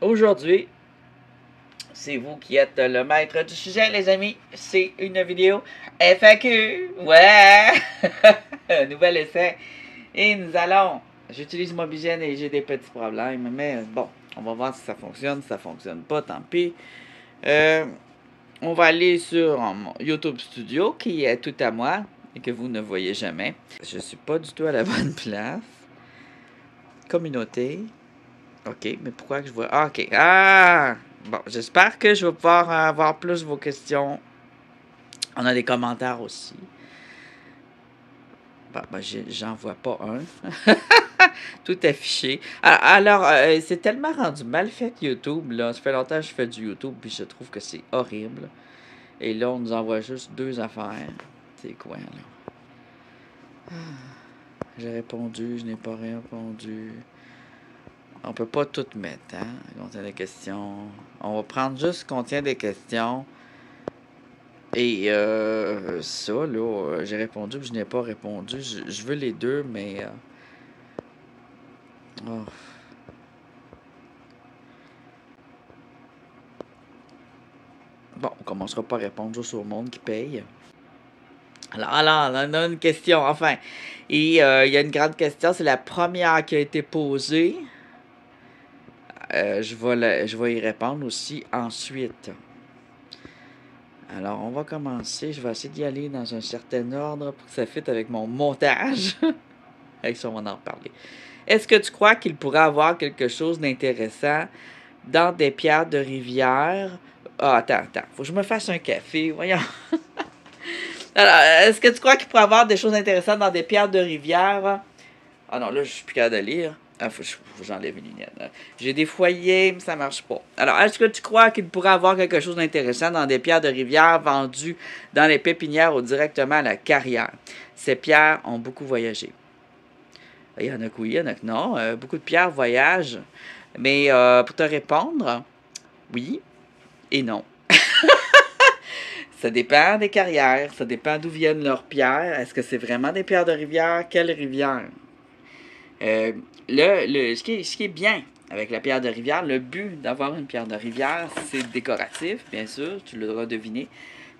aujourd'hui, c'est vous qui êtes le maître du sujet, les amis. C'est une vidéo FAQ. Ouais! Nouvel essai. Et nous allons... J'utilise Mobigen et j'ai des petits problèmes. Mais bon, on va voir si ça fonctionne. Si ça fonctionne pas, tant pis. On va aller sur mon YouTube Studio, qui est tout à moi et que vous ne voyez jamais. Je suis pas du tout à la bonne place. Communauté. OK, mais pourquoi que je vois... Ah, OK. Ah! Bon, j'espère que je vais pouvoir avoir plus vos questions. On a des commentaires aussi. Bon, ben, j'en vois pas un. Tout affiché. Alors, c'est tellement rendu mal fait YouTube, là. Ça fait longtemps que je fais du YouTube, puis je trouve que c'est horrible. Et là, on nous envoie juste 2 affaires. C'est quoi, là? J'ai répondu, je n'ai pas répondu. On peut pas tout mettre, hein? Contient des questions. On va prendre juste contient des questions. Et ça, là, j'ai répondu, puis je n'ai pas répondu. Je veux les deux, mais... oh. Bon, on commencera pas à répondre juste au monde qui paye. Alors, on a une question, enfin. Et il y a une grande question, c'est la première qui a été posée. Je vais y répondre aussi ensuite. Alors, on va commencer. Je vais essayer d'y aller dans un certain ordre pour que ça fitte avec mon montage. Avec ça, on va en reparler. Est-ce que tu crois qu'il pourrait avoir quelque chose d'intéressant dans des pierres de rivière? Ah, attends. Faut que je me fasse un café. Voyons. Alors, est-ce que tu crois qu'il pourrait avoir des choses intéressantes dans des pierres de rivière? Ah non, là, je suis plus capable de lire. Ah, faut que j'enlève les lunettes. J'ai des foyers, mais ça marche pas. Alors, est-ce que tu crois qu'il pourrait avoir quelque chose d'intéressant dans des pierres de rivière vendues dans les pépinières ou directement à la carrière? Ces pierres ont beaucoup voyagé. Il y en a que oui, il y en a que non. Beaucoup de pierres voyagent. Mais pour te répondre, oui et non. Ça dépend des carrières, ça dépend d'où viennent leurs pierres. Est-ce que c'est vraiment des pierres de rivière? Quelle rivière? Ce qui est bien avec la pierre de rivière, le but d'avoir une pierre de rivière, c'est décoratif, bien sûr, tu l'auras deviné,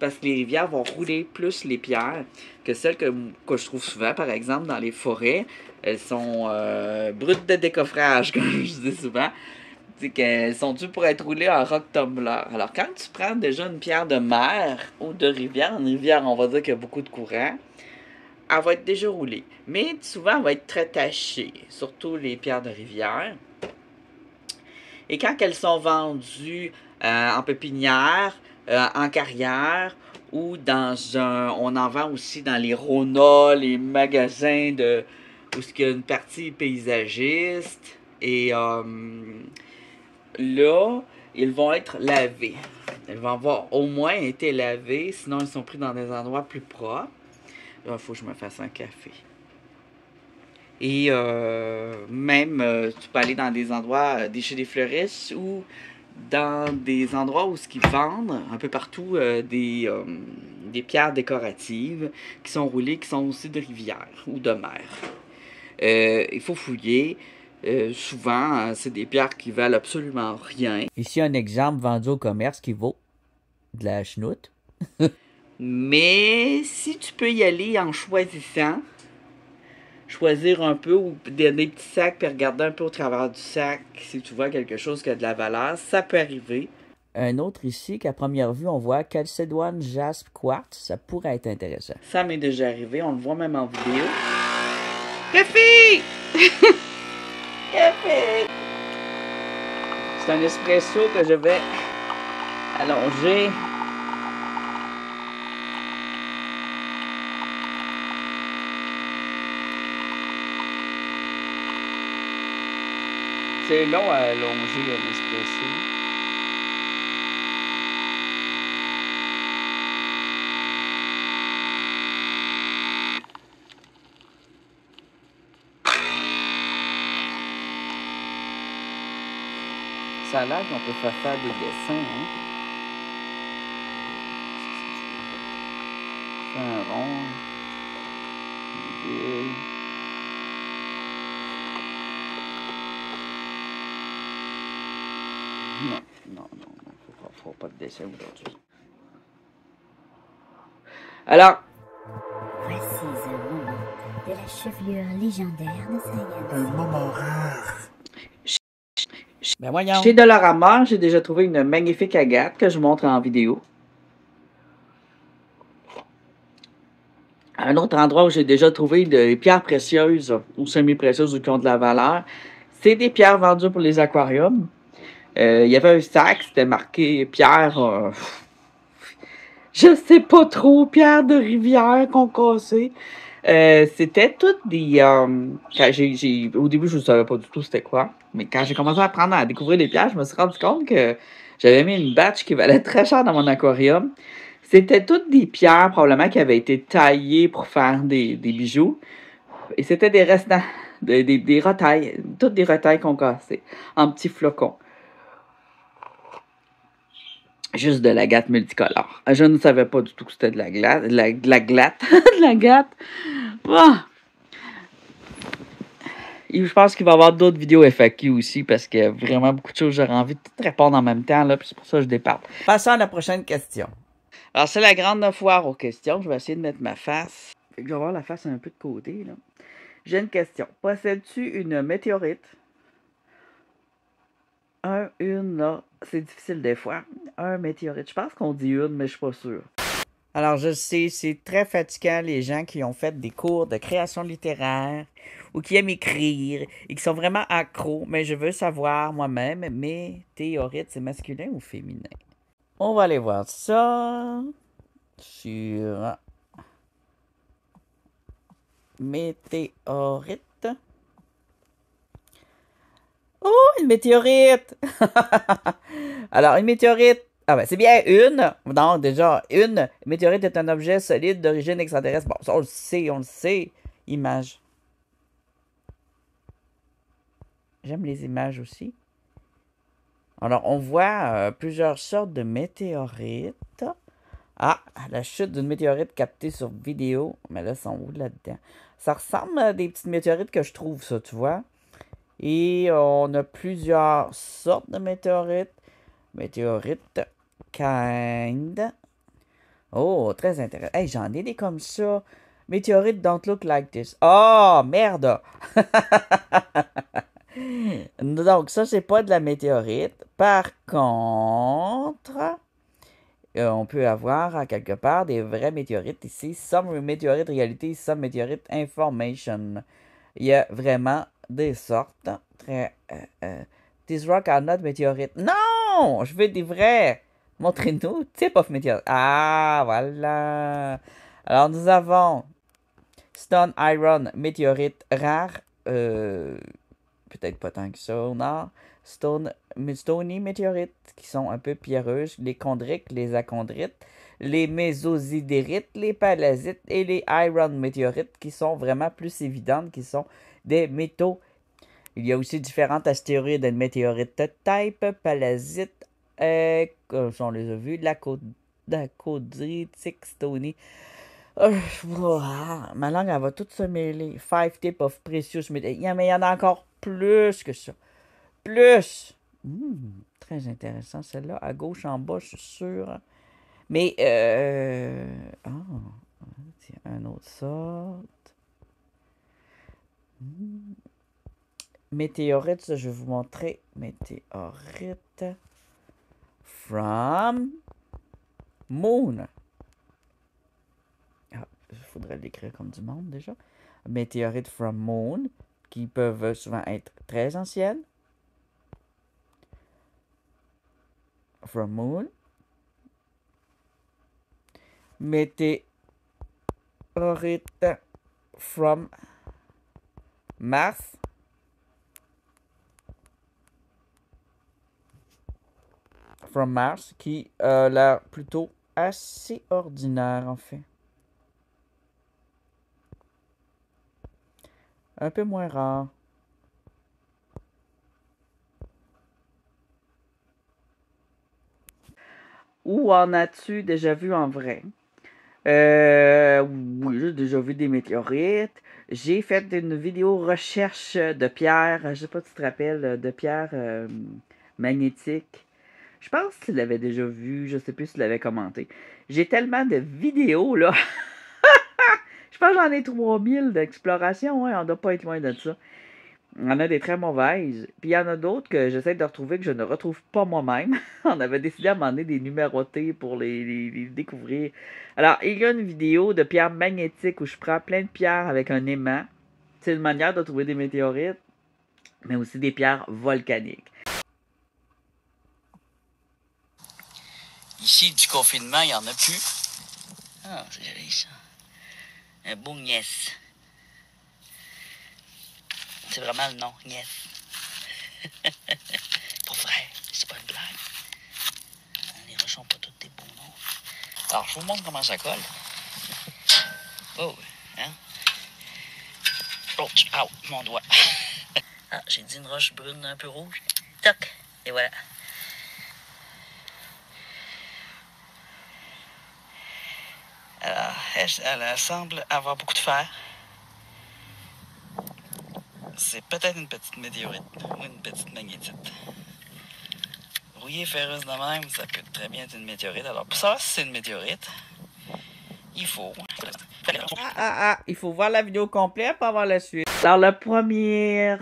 parce que les rivières vont rouler plus les pierres que celles que je trouve souvent, par exemple, dans les forêts. Elles sont brutes de décoffrage, comme je dis souvent. C'est qu'elles sont dues pour être roulées en rock tumbler. Alors, quand tu prends déjà une pierre de mer ou de rivière, une rivière, on va dire qu'il y a beaucoup de courant, elle va être déjà roulée. Mais souvent, elle va être très tachée, surtout les pierres de rivière. Et quand elles sont vendues en pépinière, en carrière, ou dans un... On en vend aussi dans les Rona, les magasins de... où il y a une partie paysagiste. Et là, ils vont être lavés. Ils vont avoir au moins été lavés, sinon ils sont pris dans des endroits plus propres. Là, il faut que je me fasse un café. Et même, tu peux aller dans des endroits, chez des fleuristes ou dans des endroits où ce qu'ils vendent un peu partout des pierres décoratives qui sont roulées, qui sont aussi de rivière ou de mer. Il faut fouiller. Souvent, c'est des pierres qui valent absolument rien. Ici, un exemple vendu au commerce qui vaut de la chenoute. Mais si tu peux y aller en choisissant, choisir un peu ou des petits sacs puis regarder un peu au travers du sac si tu vois quelque chose qui a de la valeur, ça peut arriver. Un autre ici qu'à première vue on voit Chalcédoine Jaspe Quartz, ça pourrait être intéressant. Ça m'est déjà arrivé, on le voit même en vidéo. Café! Café! C'est un espresso que je vais allonger. C'est long à allonger un espresso. Ça a l'air qu'on peut faire des dessins, hein? Un rond. Une Faut pas de dessin aujourd'hui. Alors, Voici un moment de la chevelure légendaire de Sayane. Un moment rare. ben voyons. Chez Dollarama, j'ai déjà trouvé une magnifique agate que je vous montre en vidéo. Un autre endroit où j'ai déjà trouvé des pierres précieuses ou semi-précieuses ou qui ont de la valeur, c'est des pierres vendues pour les aquariums. Il y avait un sac, c'était marqué pierre, je sais pas trop, pierre de rivière concassée. C'était toutes des. Au début, je ne savais pas du tout c'était quoi. Mais quand j'ai commencé à apprendre à découvrir les pierres, je me suis rendu compte que j'avais mis une batch qui valait très cher dans mon aquarium. C'était toutes des pierres, probablement, qui avaient été taillées pour faire des bijoux. Et c'était des restants, des retailles, toutes des retailles concassées, en petits flocons. Juste de l'agate multicolore. Je ne savais pas du tout que c'était de la glace. De la glatte. De l'agate. Ah! Et je pense qu'il va y avoir d'autres vidéos FAQ aussi parce qu'il y a vraiment beaucoup de choses. J'aurais envie de tout répondre en même temps. Là, puis c'est pour ça que je déparle. Passons à la prochaine question. Alors, c'est la grande foire aux questions. Je vais essayer de mettre ma face. Je vais avoir la face un peu de côté. Là. J'ai une question. Possèdes-tu une météorite? Là, c'est difficile des fois. Un météorite. Je pense qu'on dit une, mais je suis pas sûre. Alors, je sais, c'est très fatigant les gens qui ont fait des cours de création littéraire ou qui aiment écrire et qui sont vraiment accros, mais je veux savoir moi-même, météorite, c'est masculin ou féminin? On va aller voir ça sur météorite. Oh, une météorite! Alors, une météorite, ah ben, c'est bien une. Donc, déjà, une météorite est un objet solide d'origine extraterrestre. Bon, ça, on le sait. Image. J'aime les images aussi. Alors, on voit plusieurs sortes de météorites. Ah, la chute d'une météorite captée sur vidéo. Mais là, ils sont où là-dedans? Ça ressemble à des petites météorites que je trouve, ça, tu vois. Et on a plusieurs sortes de météorites. Météorites kind. Oh, très intéressant. Hey, j'en ai des comme ça. Météorites don't look like this. Oh, merde! Donc, ça, c'est pas de la météorite. Par contre, on peut avoir à quelque part des vrais météorites ici. Some météorites réalité, some météorites information. Il y a vraiment des sortes. Très. These rocks are not météorites. Non! Je veux des vrais. Montrez-nous. Type of météorite. Ah, voilà. Alors, nous avons Stone Iron météorite rare. Peut-être pas tant que ça au nord. Stony météorites qui sont un peu pierreuses. Les chondrites, les achondrites. Les mésosidérites, les palasites et les iron météorites qui sont vraiment plus évidentes, qui sont des métaux. Il y a aussi différentes astéroïdes et météorites type, palasites, on les a vus, lacodritique, stony. Ma langue, elle va toute se mêler. 5 types of precious metals. Mais il y en a encore plus que ça. Plus. Très intéressant, celle-là. À gauche, en bas, je suis sûr. Mais, tiens, un autre sorte. Météorite, ça, je vais vous montrer. Météorite from moon. Ah, il faudrait l'écrire comme du monde, déjà. Météorite from moon, qui peuvent souvent être très anciennes. From moon. Météorite from Mars. From Mars, qui a l'air plutôt assez ordinaire, en fait. Un peu moins rare. Où en as-tu déjà vu en vrai? Oui, j'ai déjà vu des météorites. J'ai fait une vidéo recherche de pierres. Je sais pas si tu te rappelles, de pierres magnétiques. Je pense que tu l'avais déjà vu, je sais plus si tu l'avais commenté. J'ai tellement de vidéos, là. Je pense que j'en ai 3000 d'exploration, hein, on doit pas être loin de ça. Il y en a des très mauvaises, puis il y en a d'autres que j'essaie de retrouver que je ne retrouve pas moi-même. On avait décidé à un moment donné des numérotés pour les découvrir. Alors, il y a une vidéo de pierres magnétiques où je prends plein de pierres avec un aimant. C'est une manière de trouver des météorites, mais aussi des pierres volcaniques. Ici, du confinement, il n'y en a plus. Ah, c'est joli ça. Un beau Niès. C'est vraiment le nom, Niès. Pour vrai, c'est pas une blague. Les roches sont pas toutes des beaux noms. Alors, je vous montre comment ça colle. Oh, hein? Oh, mon doigt. Ah, j'ai dit une roche brune un peu rouge. Toc, et voilà. Alors, elle semble avoir beaucoup de fer. C'est peut-être une petite météorite ou une petite magnétite. Rouillée ferreuse de même, ça peut très bien être une météorite. Alors, pour savoir si c'est une météorite, il faut... Il faut voir la vidéo complète pour avoir la suite. Alors, le premier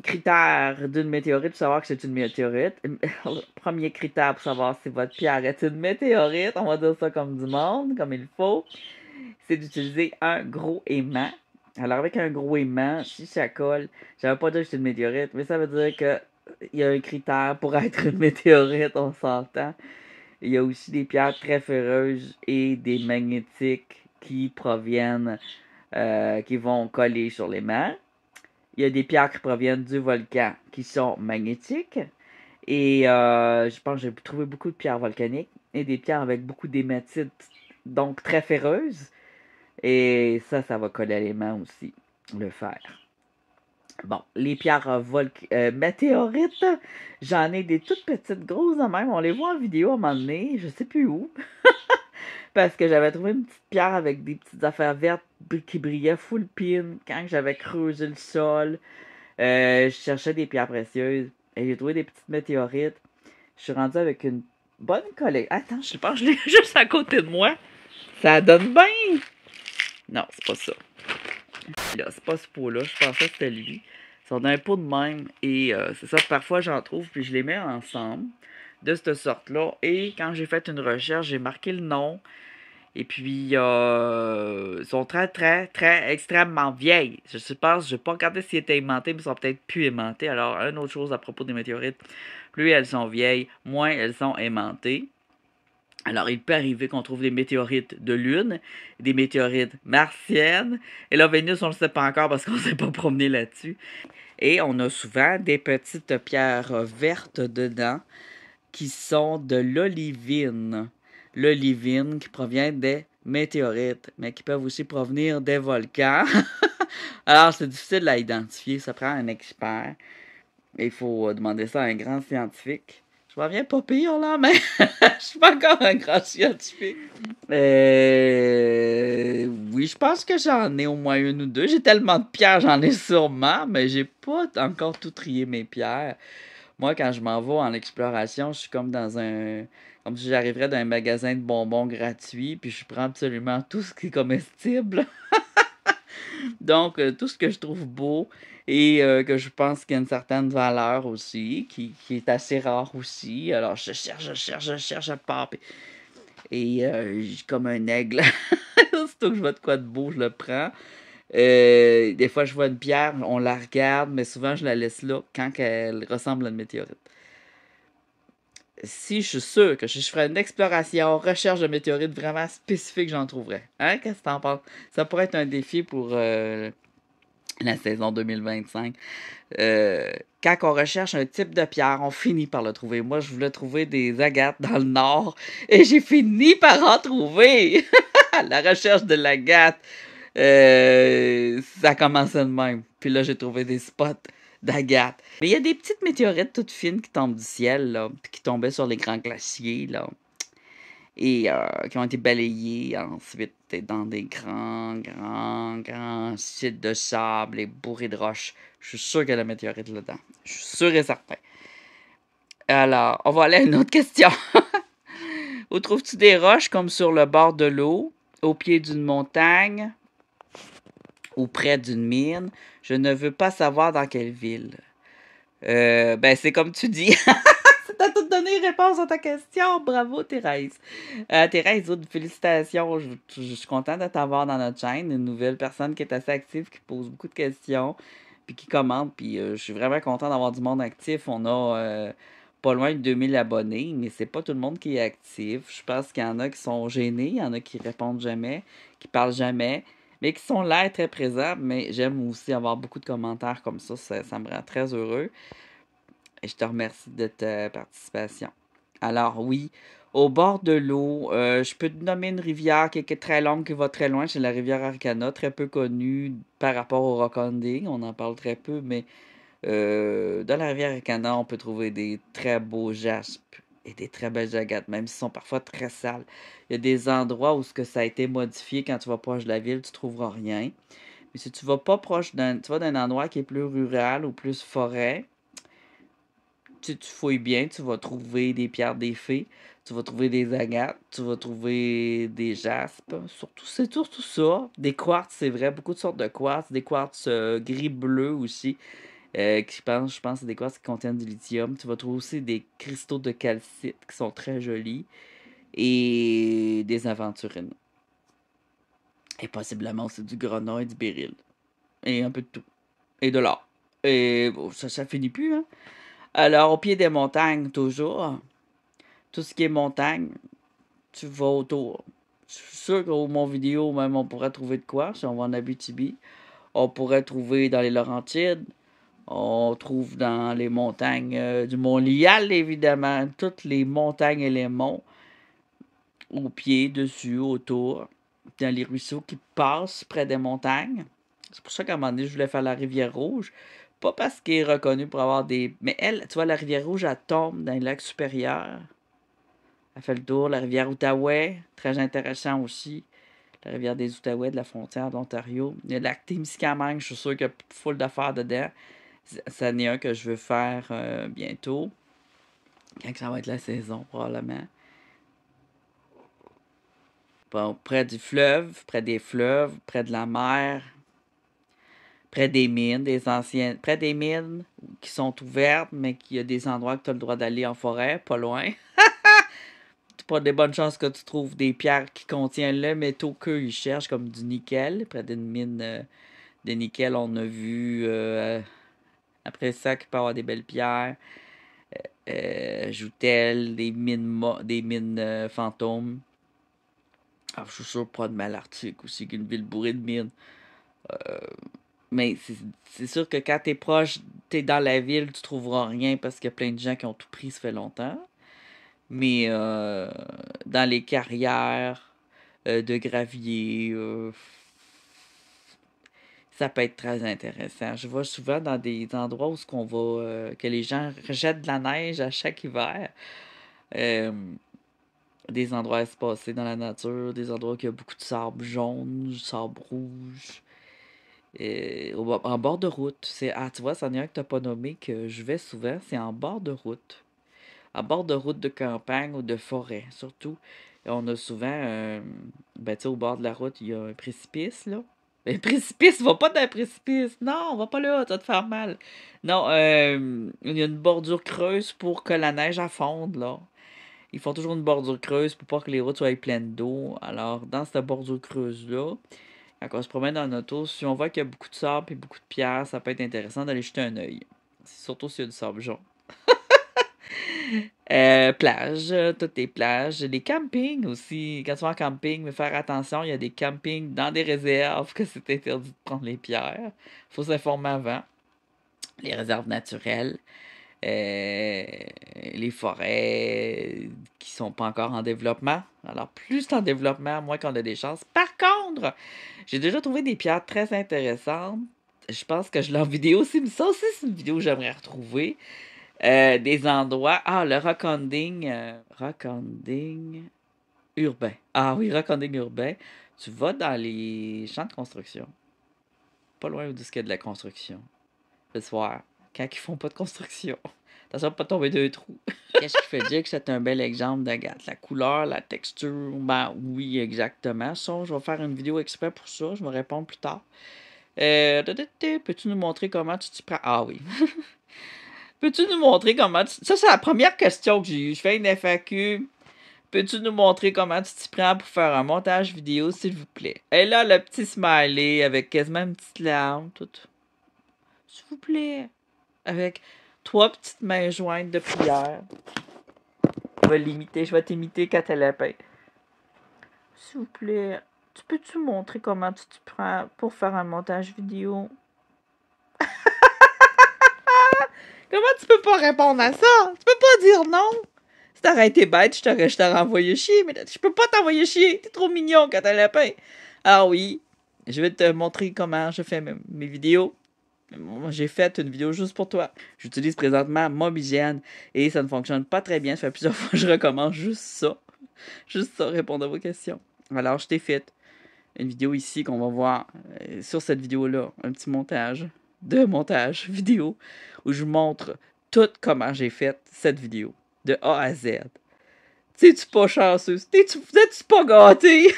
critère d'une météorite pour savoir que c'est une météorite, le premier critère pour savoir si votre pierre est une météorite, on va dire ça comme du monde, comme il faut, c'est d'utiliser un gros aimant. Alors, avec un gros aimant, si ça colle, ça veut pas dire que c'est une météorite, mais ça veut dire que il y a un critère pour être une météorite, on s'entend. Il y a aussi des pierres très ferreuses et des magnétiques qui proviennent, qui vont coller sur l'aimant. Il y a des pierres qui proviennent du volcan qui sont magnétiques. Et je pense que j'ai trouvé beaucoup de pierres volcaniques et des pierres avec beaucoup d'hématite, donc très ferreuses. Et ça va coller à l'aimant aussi, le fer. Bon, les pierres météorites, j'en ai des toutes petites grosses de même. On les voit en vidéo à un moment donné, je sais plus où. Parce que j'avais trouvé une petite pierre avec des petites affaires vertes qui brillaient full pin quand j'avais creusé le sol. Je cherchais des pierres précieuses et j'ai trouvé des petites météorites. Je suis rendu avec une bonne collecte. Attends, je pense que je l'ai juste à côté de moi. Ça donne bien! Non, c'est pas ça. Là, c'est pas ce pot-là. Je pensais que c'était lui. Ils sont dans un pot de même. Et c'est ça, parfois j'en trouve, puis je les mets ensemble de cette sorte-là. Et quand j'ai fait une recherche, j'ai marqué le nom. Et puis, ils sont très, très, très, extrêmement vieilles. Je suppose, je n'ai pas regardé s'ils étaient aimantés, mais ils sont peut-être plus aimantés. Alors, une autre chose à propos des météorites, plus elles sont vieilles, moins elles sont aimantées. Alors, il peut arriver qu'on trouve des météorites de Lune, des météorites martiennes. Et là, Vénus, on ne le sait pas encore parce qu'on ne s'est pas promené là-dessus. Et on a souvent des petites pierres vertes dedans qui sont de l'olivine. L'olivine qui provient des météorites, mais qui peuvent aussi provenir des volcans. Alors, c'est difficile à identifier. Ça prend un expert. Il faut demander ça à un grand scientifique. Je m'en viens pas pire, là, mais je suis pas encore un grand scientifique. Oui, je pense que j'en ai au moins une ou deux. J'ai tellement de pierres, j'en ai sûrement, mais j'ai pas encore tout trié mes pierres. Moi, quand je m'en vais en exploration, je suis comme dans un... Comme si j'arriverais dans un magasin de bonbons gratuits, puis je prends absolument tout ce qui est comestible. Donc, tout ce que je trouve beau et que je pense qu'il y a une certaine valeur aussi, qui est assez rare aussi. Alors, je cherche à part. Et comme un aigle, aussitôt que je vois de quoi de beau, je le prends. Des fois, je vois une pierre, on la regarde, mais souvent, je la laisse là quand elle ressemble à une météorite. Si je suis sûr que je ferais une exploration, recherche de météorites vraiment spécifique, j'en trouverais. Hein? Qu'est-ce que t'en penses? Ça pourrait être un défi pour la saison 2025. Quand on recherche un type de pierre, on finit par le trouver. Moi, je voulais trouver des agates dans le nord et j'ai fini par en trouver. La recherche de l'agate, ça commençait de même. Puis là, j'ai trouvé des spots d'agate. Mais il y a des petites météorites toutes fines qui tombent du ciel, là, puis qui tombaient sur les grands glaciers, là. Et qui ont été balayés ensuite dans des grands sites de sable et bourrés de roches. Je suis sûr qu'il y a la météorite là-dedans. Je suis sûr et certain. Alors, on va aller à une autre question. Où trouves-tu des roches comme sur le bord de l'eau, au pied d'une montagne ou près d'une mine? Je ne veux pas savoir dans quelle ville. Ben, c'est comme tu dis. T'as tout donné réponse à ta question. Bravo, Thérèse. Thérèse, autre félicitations. Je suis contente de t'avoir dans notre chaîne. Une nouvelle personne qui est assez active, qui pose beaucoup de questions, puis qui commente. Puis je suis vraiment content d'avoir du monde actif. On a pas loin de 2000 abonnés, mais c'est pas tout le monde qui est actif. Je pense qu'il y en a qui sont gênés, il y en a qui répondent jamais, qui parlent jamais, mais qui sont là et très présents. Mais j'aime aussi avoir beaucoup de commentaires comme ça me rend très heureux. Et je te remercie de ta participation. Alors oui, au bord de l'eau, je peux te nommer une rivière qui est très longue, qui va très loin. C'est la rivière Arcana, très peu connue par rapport au Rockanding. On en parle très peu, mais dans la rivière Arcana, on peut trouver des très beaux jaspes et des très belles agates, même s'ils sont parfois très sales. Il y a des endroits où ce que ça a été modifié quand tu vas proche de la ville, tu ne trouveras rien. Mais si tu vas pas proche tu vas d'un endroit qui est plus rural ou plus forêt, tu fouilles bien, tu vas trouver des pierres des fées, tu vas trouver des agates, tu vas trouver des jaspes. Surtout, c'est surtout ça. Des quartz, c'est vrai, beaucoup de sortes de quartz. Des quartz gris-bleu aussi, je pense, c'est des quartz qui contiennent du lithium. Tu vas trouver aussi des cristaux de calcite qui sont très jolis et des aventurines. Et possiblement aussi du grenat et du béryl. Et un peu de tout. Et de l'or. Et bon, ça finit plus, hein. Alors, au pied des montagnes, toujours. Tout ce qui est montagne, tu vas autour. Je suis sûr qu'au mon vidéo, même, on pourrait trouver de quoi, si on va en Abitibi. On pourrait trouver dans les Laurentides. On trouve dans les montagnes du Mont-Lyal, évidemment. Toutes les montagnes et les monts. Au pied, dessus, autour. Dans les ruisseaux qui passent près des montagnes. C'est pour ça qu'à un moment donné, je voulais faire la rivière Rouge. Pas parce qu'elle est reconnue pour avoir des... Mais elle, tu vois, la rivière Rouge, elle tombe dans les lacs supérieurs. Elle fait le tour. La rivière Outaouais, très intéressant aussi. La rivière des Outaouais de la frontière d'Ontario. Il y a le lac Témiscamingue, je suis sûr qu'il y a full d'affaires dedans. Ça n'est un que je veux faire bientôt. Quand ça va être la saison, probablement. Bon, près du fleuve, près des fleuves, près de la mer, près des mines, près des mines qui sont ouvertes, mais qu'il y a des endroits que tu as le droit d'aller en forêt, pas loin. Tu pas des bonnes chances que tu trouves des pierres qui contiennent le métaux qu'eux ils cherchent, comme du nickel. Près d'une mine de nickel, on a vu après ça qu'il peut y avoir des belles pierres. Joutel, des mines fantômes. Alors, je suis sûr pas de Malartic aussi, qu'une ville bourrée de mines. Mais c'est sûr que quand t'es proche, t'es dans la ville, tu trouveras rien parce qu'il y a plein de gens qui ont tout pris, ça fait longtemps. Mais dans les carrières de gravier, ça peut être très intéressant. Je vois souvent dans des endroits où ce qu'on va, que les gens jettent de la neige à chaque hiver. Euh, des endroits espacés dans la nature, des endroits où il y a beaucoup de sable jaune, du sable rouge. En bord de route. Tu vois, c'en est un que t'as pas nommé que je vais souvent, c'est en bord de route. En bord de route de campagne ou de forêt, surtout. Et on a souvent, ben, tu sais, au bord de la route, il y a un précipice, là. Un précipice, va pas dans un précipice. Non, va pas là, tu vas te faire mal. Non, il y a une bordure creuse pour que la neige fonde, là. Ils font toujours une bordure creuse pour pas que les routes soient pleines d'eau. Alors, dans cette bordure creuse-là, quand on se promène dans notre auto, si on voit qu'il y a beaucoup de sable et beaucoup de pierres, ça peut être intéressant d'aller jeter un œil. Surtout s'il y a du sable jaune. Plage, toutes les plages. Les campings aussi. Quand tu vas en camping, mais faire attention, il y a des campings dans des réserves que c'est interdit de prendre les pierres. Il faut s'informer avant. Les réserves naturelles. Les forêts qui sont pas encore en développement. Alors, plus c'est en développement, moins qu'on a des chances. Par contre, j'ai déjà trouvé des pierres très intéressantes. Je pense que je l'ai en vidéo aussi, mais ça aussi, c'est une vidéo que j'aimerais retrouver. Des endroits. Ah, le rockanding. Rockanding urbain. Ah oui, rockanding urbain. Tu vas dans les champs de construction. Pas loin où il y a de la construction. Le soir. Quand ils font pas de construction. Attention de pas tomber d'un trou. Qu'est-ce qui fait dire que c'est un bel exemple de gâte? La couleur, la texture, ben oui, exactement. Ça, je vais faire une vidéo exprès pour ça. Je vais répondre plus tard. Peux-tu nous montrer comment tu t'y prends? Ah oui. Peux-tu nous montrer comment tu... Ça, c'est la première question que j'ai eue. Je fais une FAQ. Peux-tu nous montrer comment tu t'y prends pour faire un montage vidéo, s'il vous plaît? Et là, le petit smiley avec quasiment une petite larme. Tout. S'il vous plaît. Avec 3 petites mains jointes de prière. Je vais t'imiter quand elle appelle. S'il vous plaît, peux-tu montrer comment tu t'y prends pour faire un montage vidéo? Comment tu peux pas répondre à ça? Tu peux pas dire non? Si t'aurais été bête, je t'aurais envoyé chier, mais je peux pas t'envoyer chier. T'es trop mignon quand t'as lapin. Alors oui, je vais te montrer comment je fais mes vidéos. J'ai fait une vidéo juste pour toi. J'utilise présentement Mobigen et ça ne fonctionne pas très bien. Ça fait plusieurs fois que je recommence juste ça. Juste ça, répondre à vos questions. Alors, je t'ai fait une vidéo ici qu'on va voir sur cette vidéo-là. Un petit montage vidéo où je montre tout comment j'ai fait cette vidéo. De A à Z. T'es-tu pas chanceux? T'es-tu pas gâté?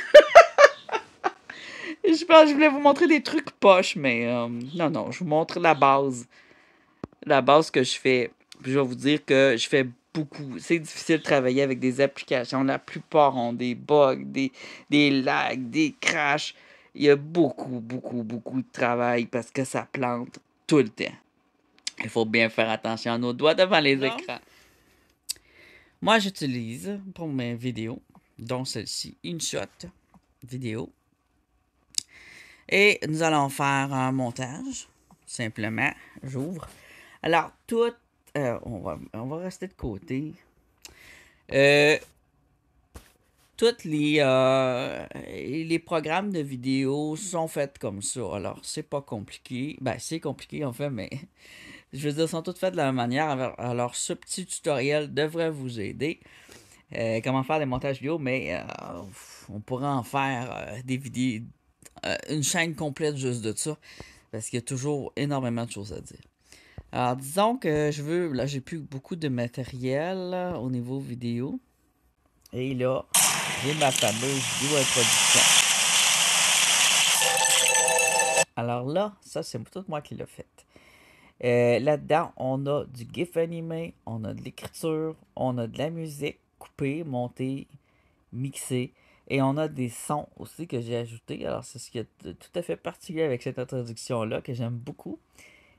Je pense que je voulais vous montrer des trucs poches, mais non, je vous montre la base. La base que je fais. Puis je vais vous dire que je fais beaucoup. C'est difficile de travailler avec des applications. La plupart ont des bugs, des lags, des crashs. Il y a beaucoup de travail parce que ça plante tout le temps. Il faut bien faire attention à nos doigts devant les écrans. Moi, j'utilise pour mes vidéos, dont celle-ci, InShot vidéo. Et nous allons faire un montage. Simplement, j'ouvre. Alors, tout... on va rester de côté. Tous les programmes de vidéo sont faits comme ça. Alors, c'est pas compliqué. Ben, c'est compliqué en fait, mais je veux dire, sont tous faits de la même manière. Alors, ce petit tutoriel devrait vous aider. Comment faire des montages vidéo, mais on pourrait en faire des vidéos, une chaîne complète juste de ça, parce qu'il y a toujours énormément de choses à dire. Alors, disons que là, j'ai plus beaucoup de matériel là, au niveau vidéo. Et là, j'ai ma fameuse vidéo introduction. Alors là, ça, c'est tout moi qui l'ai fait. Là-dedans, on a du GIF animé, on a de l'écriture, on a de la musique coupée, montée, mixée. Et on a des sons aussi que j'ai ajoutés. Alors, c'est ce qui est tout à fait particulier avec cette introduction-là, que j'aime beaucoup.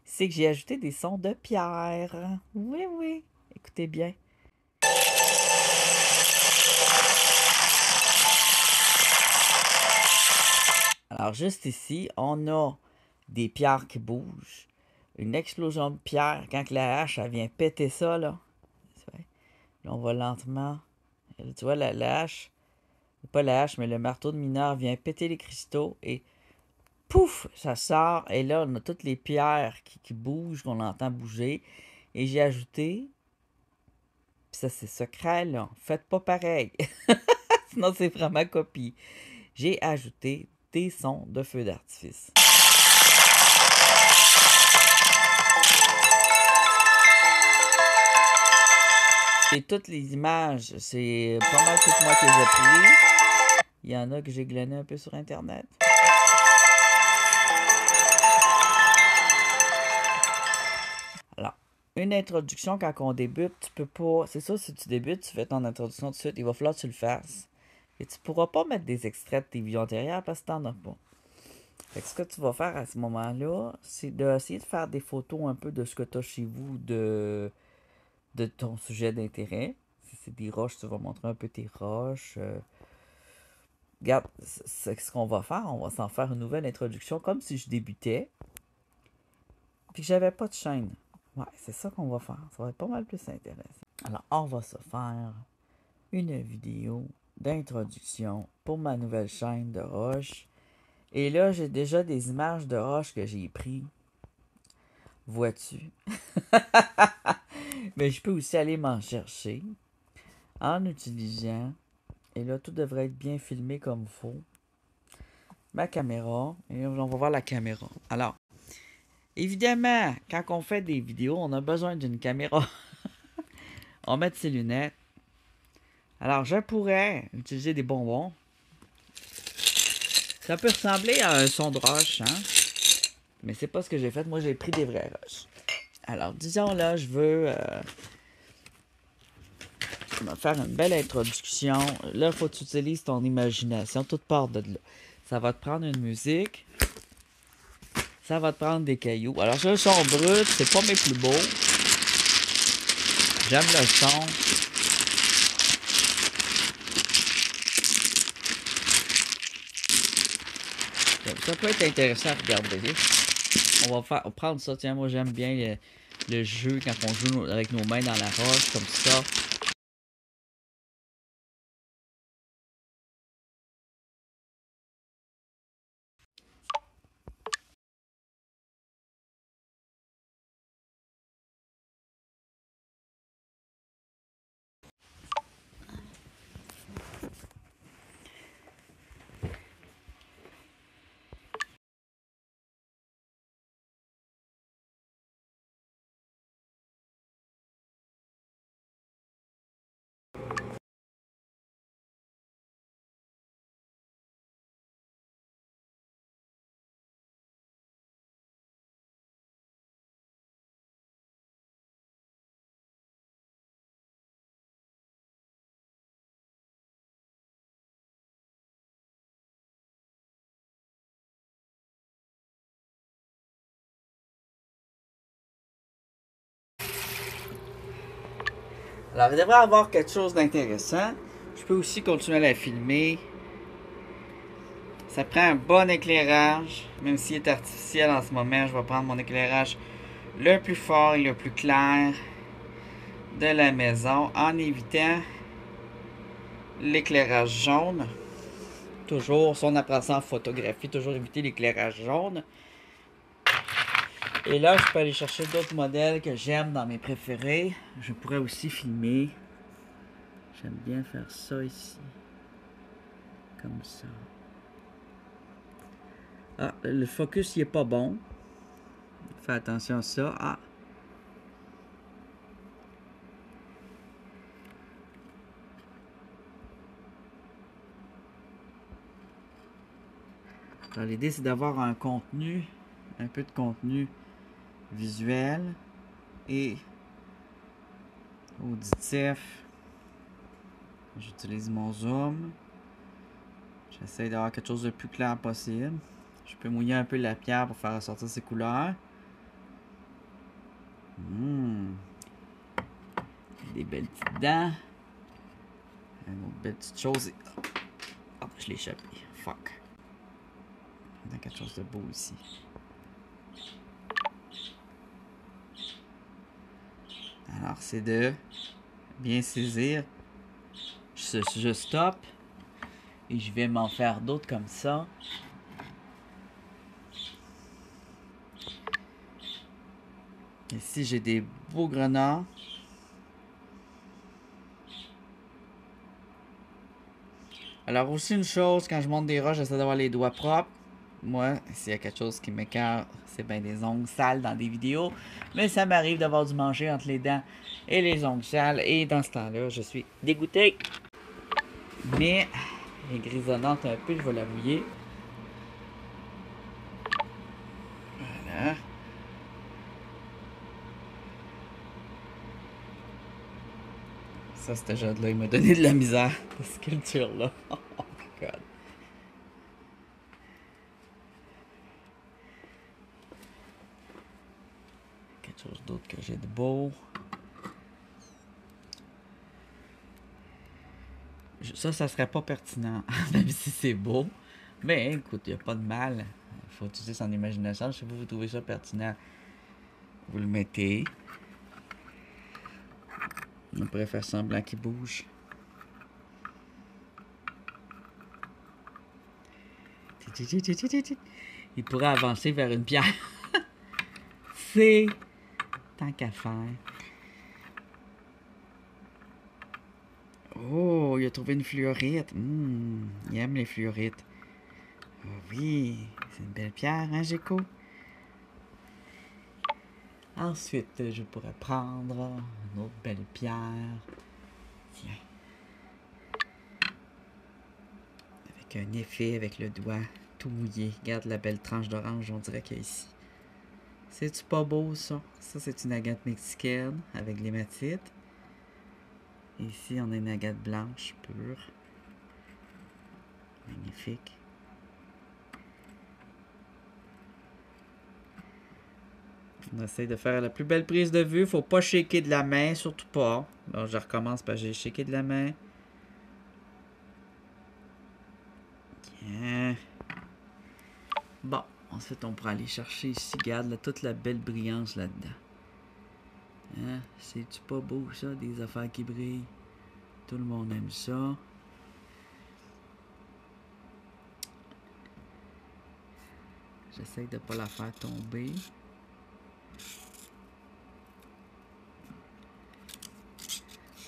C'est que j'ai ajouté des sons de pierre. Oui. Écoutez bien. Alors, juste ici, on a des pierres qui bougent. Une explosion de pierre. Quand la hache, elle vient péter ça, là. Là, on va lentement. Tu vois, la hache... Pas la hache, mais le marteau de mineur vient péter les cristaux et pouf, ça sort. Et là, on a toutes les pierres qui bougent, qu'on entend bouger. Et j'ai ajouté, puis ça c'est secret là, faites pas pareil. Sinon c'est vraiment copie. J'ai ajouté des sons de feux d'artifice. Et toutes les images, c'est pas mal tout moi que j'ai pris. Il y en a que j'ai glané un peu sur Internet. Alors, une introduction, quand on débute, tu peux pas... C'est ça, si tu débutes, tu fais ton introduction tout de suite, il va falloir que tu le fasses. Et tu pourras pas mettre des extraits de tes vidéos antérieures parce que t'en as pas. Fait que ce que tu vas faire à ce moment-là, c'est d'essayer de faire des photos un peu de ce que tu as chez vous, de ton sujet d'intérêt. Si c'est des roches, tu vas montrer un peu tes roches. Regarde, c'est ce qu'on va faire. On va s'en faire une nouvelle introduction comme si je débutais. Puis que j'avais pas de chaîne. Ouais, c'est ça qu'on va faire. Ça va être pas mal plus intéressant. Alors, on va se faire une vidéo d'introduction pour ma nouvelle chaîne de roches. Et là, j'ai déjà des images de roches que j'ai prises. Vois-tu? Mais je peux aussi aller m'en chercher en utilisant... Et là, tout devrait être bien filmé comme il faut. Ma caméra. Et on va voir la caméra. Alors, évidemment, quand on fait des vidéos, on a besoin d'une caméra On va mettre ses lunettes. Alors, je pourrais utiliser des bonbons. Ça peut ressembler à un son de roche, hein? Mais c'est pas ce que j'ai fait. Moi, j'ai pris des vraies roches. Alors, disons là, je veux me faire une belle introduction. Là, il faut que tu utilises ton imagination. Toute part de là. Ça va te prendre une musique. Ça va te prendre des cailloux. Alors, le son brut, c'est pas mes plus beaux. J'aime le son. Ça peut être intéressant à regarder. On va prendre ça. Tiens, moi, j'aime bien le jeu quand on joue avec nos mains dans la roche, comme ça. Alors, il devrait y avoir quelque chose d'intéressant. Je peux aussi continuer à la filmer. Ça prend un bon éclairage. Même s'il est artificiel en ce moment, je vais prendre mon éclairage le plus fort et le plus clair de la maison en évitant l'éclairage jaune. Toujours, si on apprend ça en photographie, toujours éviter l'éclairage jaune. Et là, je peux aller chercher d'autres modèles que j'aime dans mes préférés. Je pourrais aussi filmer. J'aime bien faire ça ici. Comme ça. Ah, le focus, il est pas bon. Fais attention à ça. Ah. Alors, l'idée, c'est d'avoir un contenu, un peu de contenu visuel et auditif. J'utilise mon zoom. J'essaie d'avoir quelque chose de plus clair possible. Je peux mouiller un peu la pierre pour faire ressortir ses couleurs. Des belles petites dents. Une autre belle petite chose. Hop, je l'ai échappé. Fuck. On a quelque chose de beau ici. Alors, c'est de bien saisir. Je stoppe. Et je vais m'en faire d'autres comme ça. Ici, j'ai des beaux grenats. Alors, aussi une chose, quand je monte des roches, j'essaie d'avoir les doigts propres. Moi, s'il y a quelque chose qui m'écœure, c'est bien des ongles sales dans des vidéos. Mais ça m'arrive d'avoir du manger entre les dents et les ongles sales. Et dans ce temps-là, je suis dégoûté. Mais, elle est grisonnante un peu, je vais la mouiller. Voilà. Ça, ce jade-là, il m'a donné de la misère, cette sculpture-là. Oh my god. Quelque chose d'autre que j'ai de beau. Ça serait pas pertinent, même si c'est beau. Mais écoute, il n'y a pas de mal. Il faut utiliser son imagination. Si vous trouvez ça pertinent, vous le mettez. On pourrait faire semblant qu'il bouge. Il pourrait avancer vers une pierre. C'est tant qu'à faire. Oh, il a trouvé une fluorite. Il aime les fluorites. Oh oui, c'est une belle pierre, hein, Géco? Ensuite, je pourrais prendre une autre belle pierre. Tiens. Avec un effet avec le doigt tout mouillé. Regarde la belle tranche d'orange, on dirait qu'il y a ici. C'est-tu pas beau, ça? Ça, c'est une agate mexicaine avec l'hématite. Ici, on a une agate blanche pure. Magnifique. On essaie de faire la plus belle prise de vue. Faut pas shaker de la main, surtout pas. Alors, je recommence parce que j'ai shaké de la main. Tiens. Bon, ensuite, on pourra aller chercher ici. Regarde là, toute la belle brillance là-dedans. Hein? C'est-tu pas beau, ça? Des affaires qui brillent. Tout le monde aime ça. J'essaie de pas la faire tomber.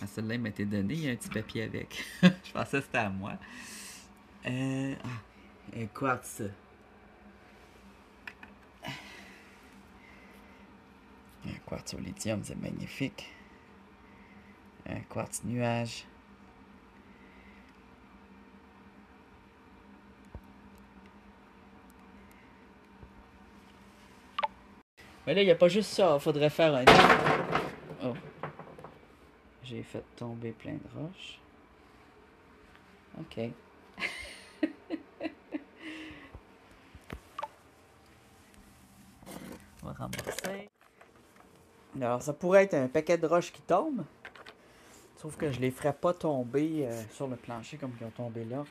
Ah, celle-là, il m'a été donnée. Il y a un petit papier avec. Je pensais que c'était à moi. Un quartz. Un quartz au lithium, c'est magnifique. Un quartz nuage. Mais là, il n'y a pas juste ça. Il faudrait faire un... Oh. J'ai fait tomber plein de roches. OK. On va rembourser. Alors, ça pourrait être un paquet de roches qui tombent. Sauf que je les ferais pas tomber sur le plancher comme ils ont tombé là.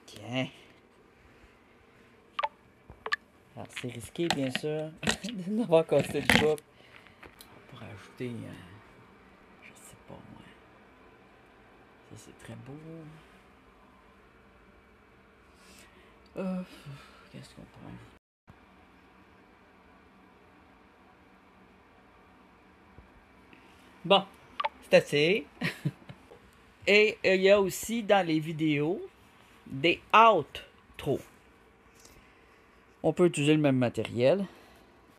Tiens. Alors, c'est risqué, bien sûr, de n'avoir cassé le bout. Pour ajouter, je sais pas moi. Ça, c'est très beau. Qu'est-ce qu'on prend? Bon, c'est assez. Et il y a aussi dans les vidéos des outros. On peut utiliser le même matériel.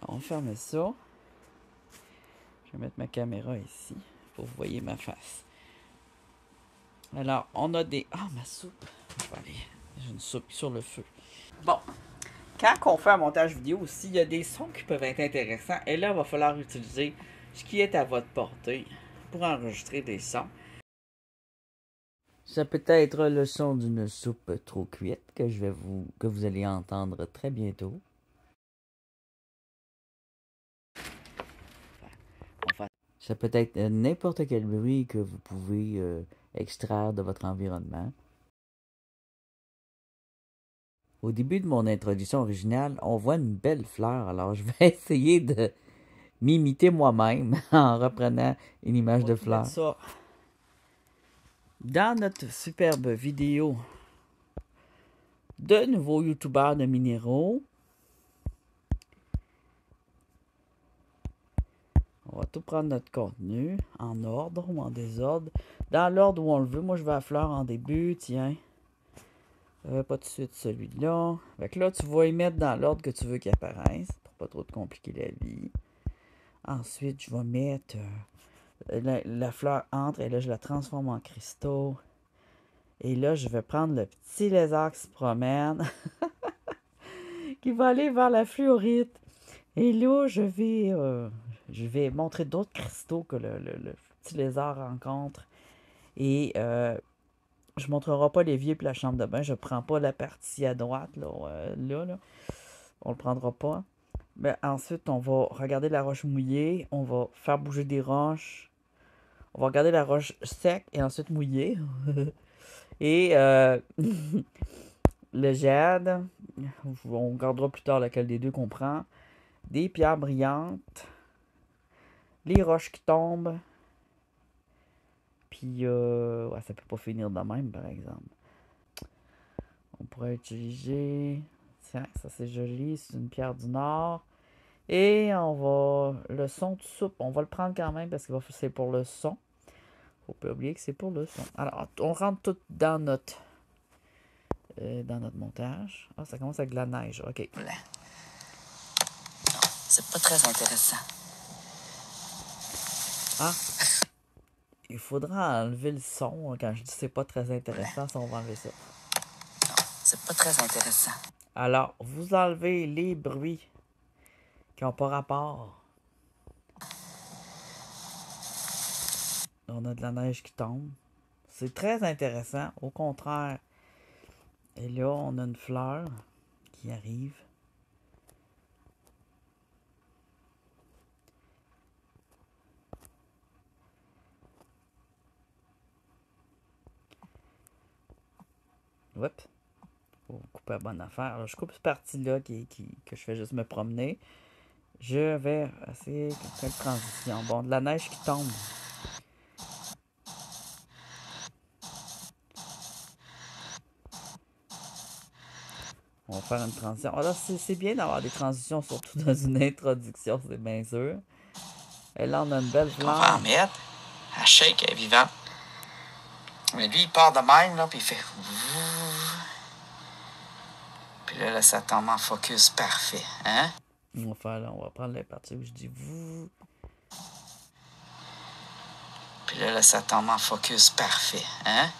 On ferme ça. Je vais mettre ma caméra ici pour que vous voyez ma face. Alors, on a des... Ah, ma soupe. Je vais aller... J'ai une soupe sur le feu. Bon. Quand on fait un montage vidéo aussi, il y a des sons qui peuvent être intéressants. Et là, il va falloir utiliser ce qui est à votre portée pour enregistrer des sons. Ça peut être le son d'une soupe trop cuite que vous allez entendre très bientôt. Ça peut être n'importe quel bruit que vous pouvez extraire de votre environnement. Au début de mon introduction originale, on voit une belle fleur, alors je vais essayer de m'imiter moi-même en reprenant une image de fleur. Ça. Dans notre superbe vidéo de nouveaux youtubeurs de minéraux, on va tout prendre notre contenu en ordre ou en désordre. Dans l'ordre où on le veut. Moi, je vais la fleur en début, tiens. Pas tout de suite celui-là. Fait que là, tu vas y mettre dans l'ordre que tu veux qu'il apparaisse, pour pas trop te compliquer la vie. Ensuite, je vais mettre la fleur entre, et là, je la transforme en cristaux. Et là, je vais prendre le petit lézard qui se promène, qui va aller vers la fluorite. Et là, je vais montrer d'autres cristaux que le petit lézard rencontre. Et je ne montrerai pas l'évier et la chambre de bain. Je ne prends pas la partie à droite, là. On ne le prendra pas. Mais ensuite, on va regarder la roche mouillée. On va faire bouger des roches. On va regarder la roche sec et ensuite mouillée. Et le jade. On regardera plus tard laquelle des deux qu'on prend. Des pierres brillantes. Les roches qui tombent. Puis, ouais, ça peut pas finir de même, par exemple. On pourrait utiliser... Tiens, ça c'est joli, c'est une pierre du Nord. Et on va... Le son de soupe, on va le prendre quand même parce que c'est pour le son. Faut pas oublier que c'est pour le son. Alors, on rentre tout dans notre dans notre montage. Ah, ça commence avec de la neige. OK. Blanc. Non, c'est pas très intéressant. Ah, il faudra enlever le son. Quand je dis c'est pas très intéressant, ça, on va enlever ça. Non, c'est pas très intéressant. Alors, vous enlevez les bruits qui n'ont pas rapport. On a de la neige qui tombe. C'est très intéressant. Au contraire. Et là, on a une fleur qui arrive. Oups. Faut couper la bonne affaire. Alors, je coupe cette partie-là que je fais juste me promener. Je vais essayer quelle transition. Bon, de la neige qui tombe. On va faire une transition. Alors, c'est bien d'avoir des transitions, surtout dans une introduction, c'est bien sûr. Et là, on a une belle On va en fleur. mettre. Elle shake, elle est vivante. Mais lui, il part de même, là, puis il fait... Puis là, ça tombe en focus parfait, hein? On va faire, là, on va prendre la partie où je dis vous. Puis là, ça tombe en focus parfait, hein?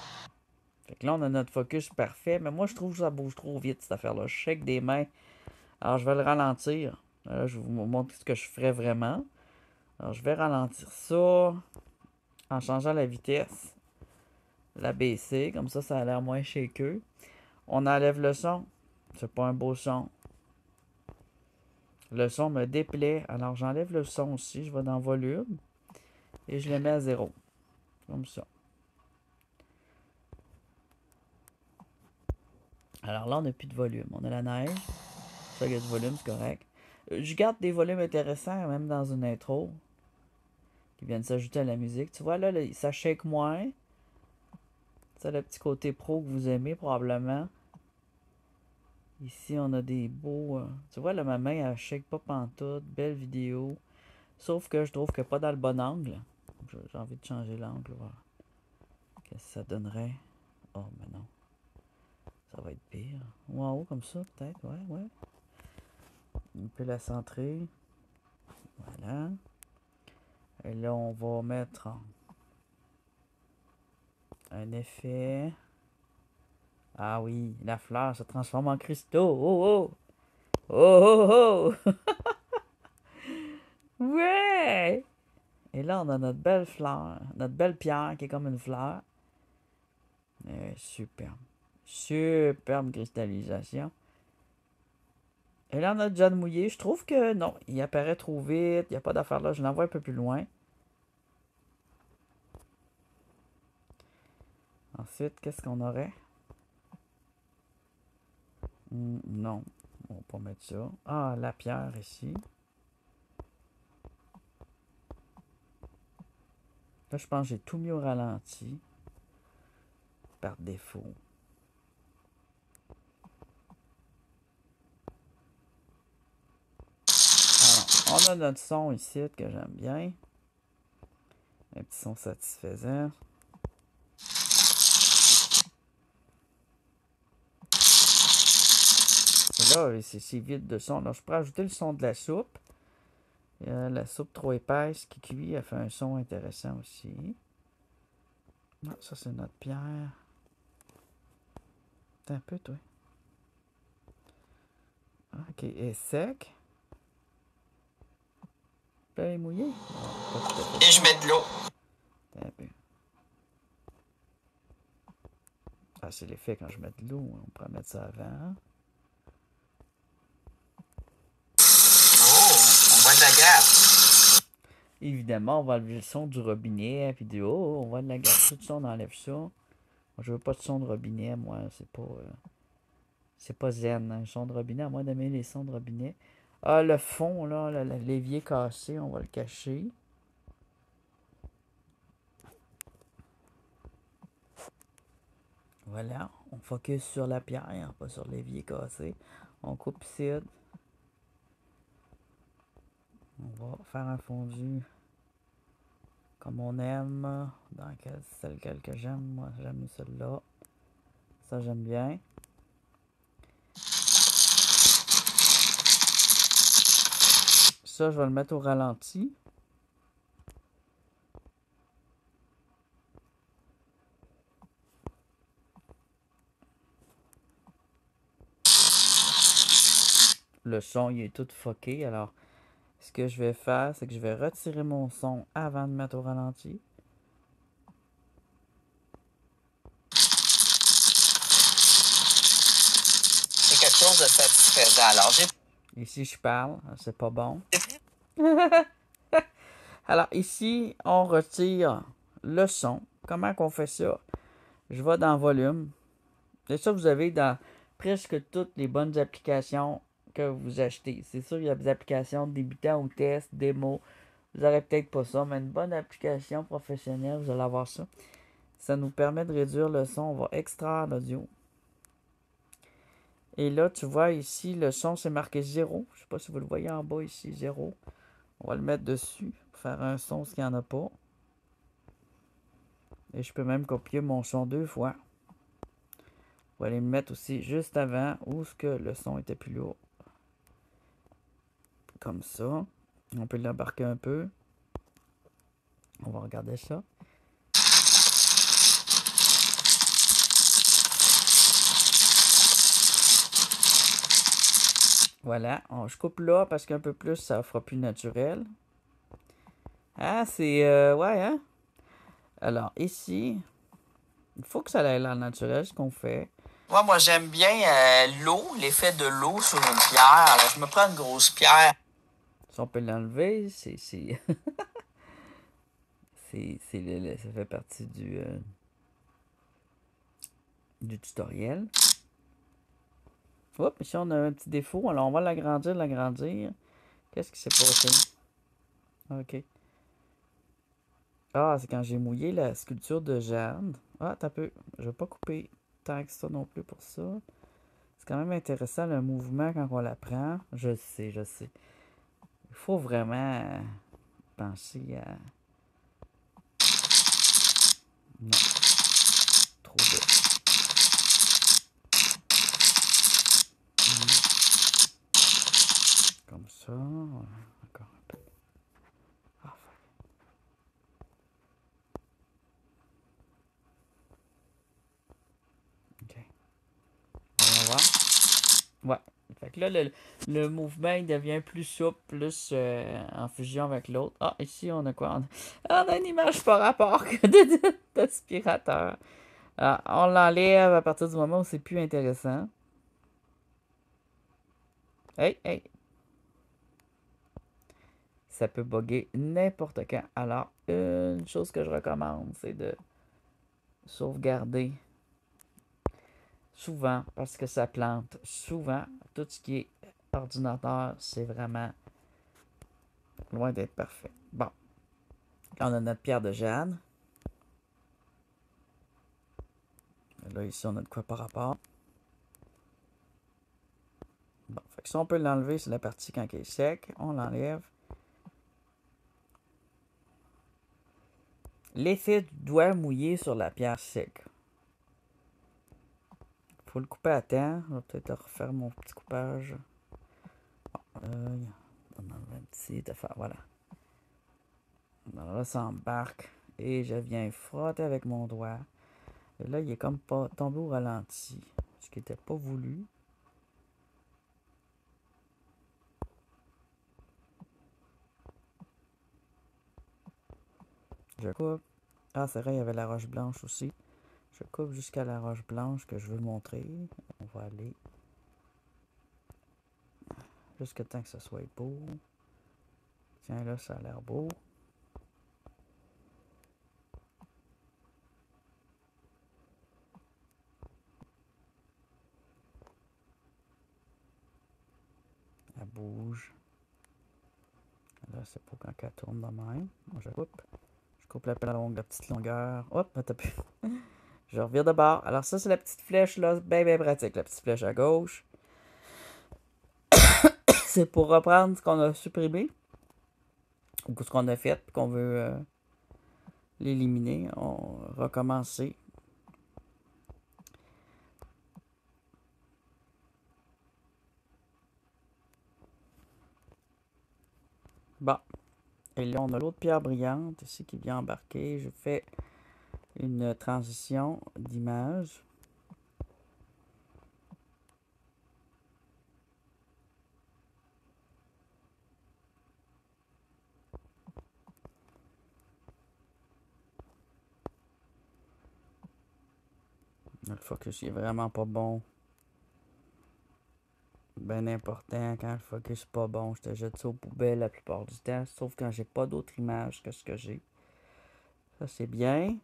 Fait que là, on a notre focus parfait. Mais moi, je trouve que ça bouge trop vite, cette affaire-là. Je shake des mains. Alors, je vais le ralentir. Là, je vais vous montrer ce que je ferais vraiment. Alors, je vais ralentir ça en changeant la vitesse. La baisser. Comme ça a l'air moins shaker. On enlève le son. C'est pas un beau son. Le son me déplaît. Alors, j'enlève le son aussi. Je vais dans volume. Et je le mets à 0. Comme ça. Alors là, on n'a plus de volume. On a la neige. Ça, il y a du volume, c'est correct. Je garde des volumes intéressants, même dans une intro, qui viennent s'ajouter à la musique. Tu vois, là, ça shake moins. C'est le petit côté pro que vous aimez, probablement. Ici, on a des beaux... tu vois, là, ma main, elle shake pas pantoute. Belle vidéo. Sauf que je trouve que pas dans le bon angle. J'ai envie de changer l'angle, voir. Qu'est-ce que ça donnerait? Oh, mais non. Ça va être pire. Ou en haut, comme ça, peut-être. Ouais, ouais. On peut la centrer. Voilà. Et là, on va mettre un effet. Ah oui, la fleur se transforme en cristaux. Oh oh! Oh oh oh! Ouais! Et là, on a notre belle fleur, notre belle pierre qui est comme une fleur. Superbe. Superbe cristallisation. Et là, on a John mouillé. Je trouve que non, il apparaît trop vite. Il n'y a pas d'affaire là. Je l'envoie un peu plus loin. Ensuite, qu'est-ce qu'on aurait? Non, on va pas mettre ça. Ah, la pierre ici. Là, je pense que j'ai tout mis au ralenti. Par défaut. Alors, on a notre son ici que j'aime bien. Un petit son satisfaisant. Et là, c'est vide de son. Alors, je peux ajouter le son de la soupe. La soupe trop épaisse qui cuit, elle fait un son intéressant aussi. Ah, ça, c'est notre pierre. T'as un peu, toi. Ok, et sec. Là, elle est mouillée. Et je mets de l'eau. T'as un peu. Ah, c'est l'effet quand je mets de l'eau. On pourrait mettre ça avant. Oh, on voit de la glace. Évidemment, on va enlever le son du robinet à la vidéo. On va de la glace. Tout ça, on enlève ça. Moi, je veux pas de son de robinet, moi. C'est pas zen, hein, un son de robinet, à moins d'aimer les sons de robinet. Ah, le fond, là, l'évier cassé, on va le cacher. Voilà, on focus sur la pierre, pas sur l'évier cassé. On coupe ici. On va faire un fondu comme on aime. Dans celle que j'aime, moi j'aime celle-là. Ça j'aime bien. Ça, je vais le mettre au ralenti. Le son, il est tout fucké. Alors, ce que je vais faire, c'est que je vais retirer mon son avant de mettre au ralenti. C'est quelque chose de satisfaisant. Alors, Ici, je parle. C'est pas bon. Alors, ici, on retire le son. Comment qu'on fait ça? Je vais dans Volume. Et ça, vous avez dans presque toutes les bonnes applications que vous achetez. C'est sûr, il y a des applications débutantes ou test, démo. Vous n'aurez peut-être pas ça, mais une bonne application professionnelle, vous allez avoir ça. Ça nous permet de réduire le son. On va extraire l'audio. Et là, tu vois ici, le son, c'est marqué 0. Je ne sais pas si vous le voyez en bas ici, 0. On va le mettre dessus pour faire un son s'il n'y en a pas. Et je peux même copier mon son 2 fois. On va aller le mettre aussi juste avant où ce que le son était plus lourd. Comme ça. On peut l'embarquer un peu. On va regarder ça. Voilà. Je coupe là parce qu'un peu plus, ça fera plus naturel. Ah, c'est... ouais, hein? Alors, ici, il faut que ça ait l'air naturel, ce qu'on fait. moi, j'aime bien l'eau, l'effet de l'eau sur une pierre. Alors, je me prends une grosse pierre. Si on peut l'enlever, c'est ça fait partie du tutoriel. Hop, ici on a un petit défaut. Alors on va l'agrandir. Qu'est-ce qui s'est passé? Ok. Ah, c'est quand j'ai mouillé la sculpture de Jeanne. Ah, t'as peu. Je vais pas couper tant que ça non plus pour ça. C'est quand même intéressant le mouvement quand on la prend. Je sais. Il faut vraiment penser à... Non. Trop de... Comme ça. Encore un peu. Ah, fuck. Ok. On va voir. Ouais. Fait que là, le mouvement, il devient plus souple, plus en fusion avec l'autre. Ah, ici, on a quoi? On a une image par rapport d'aspirateur. Ah, on l'enlève à partir du moment où c'est plus intéressant. Hey! Ça peut bugger n'importe quand. Alors, une chose que je recommande, c'est de sauvegarder souvent, parce que ça plante souvent. Tout ce qui est ordinateur, c'est vraiment loin d'être parfait. Bon. Là, on a notre pierre de Jeanne. Là, ici, on a de quoi par rapport. Bon, fait que si on peut l'enlever, c'est la partie quand il est sec. On l'enlève. L'effet du doigt mouillé sur la pierre sec. Faut le couper à temps. Je vais peut-être refaire mon petit coupage. Bon, on enlève un petit affaire. Voilà. Alors là, ça embarque. Et je viens frotter avec mon doigt. Et là, il est comme pas tombé au ralenti. Ce qui n'était pas voulu. Je coupe. Ah, c'est vrai, il y avait la roche blanche aussi. Je coupe jusqu'à la roche blanche que je veux montrer. On va aller jusqu'à temps que ça soit beau. Tiens, là, ça a l'air beau. Elle bouge. Là, c'est pour quand elle tourne de même. Moi, je coupe. Je coupe la petite longueur. Hop, t'as pu. Je revire de bord. Alors ça, c'est la petite flèche, là. Bien pratique. La petite flèche à gauche. C'est pour reprendre ce qu'on a supprimé. Ou ce qu'on a fait, puis qu'on veut l'éliminer. On va recommencer. Bon. Et là, on a l'autre pierre brillante ici qui vient embarquer. Je fais une transition d'image. Le focus est vraiment pas bon. Ben important, quand le focus est pas bon, je te jette ça aux poubelles la plupart du temps, sauf quand j'ai pas d'autre image que ce que j'ai. Ça c'est bien.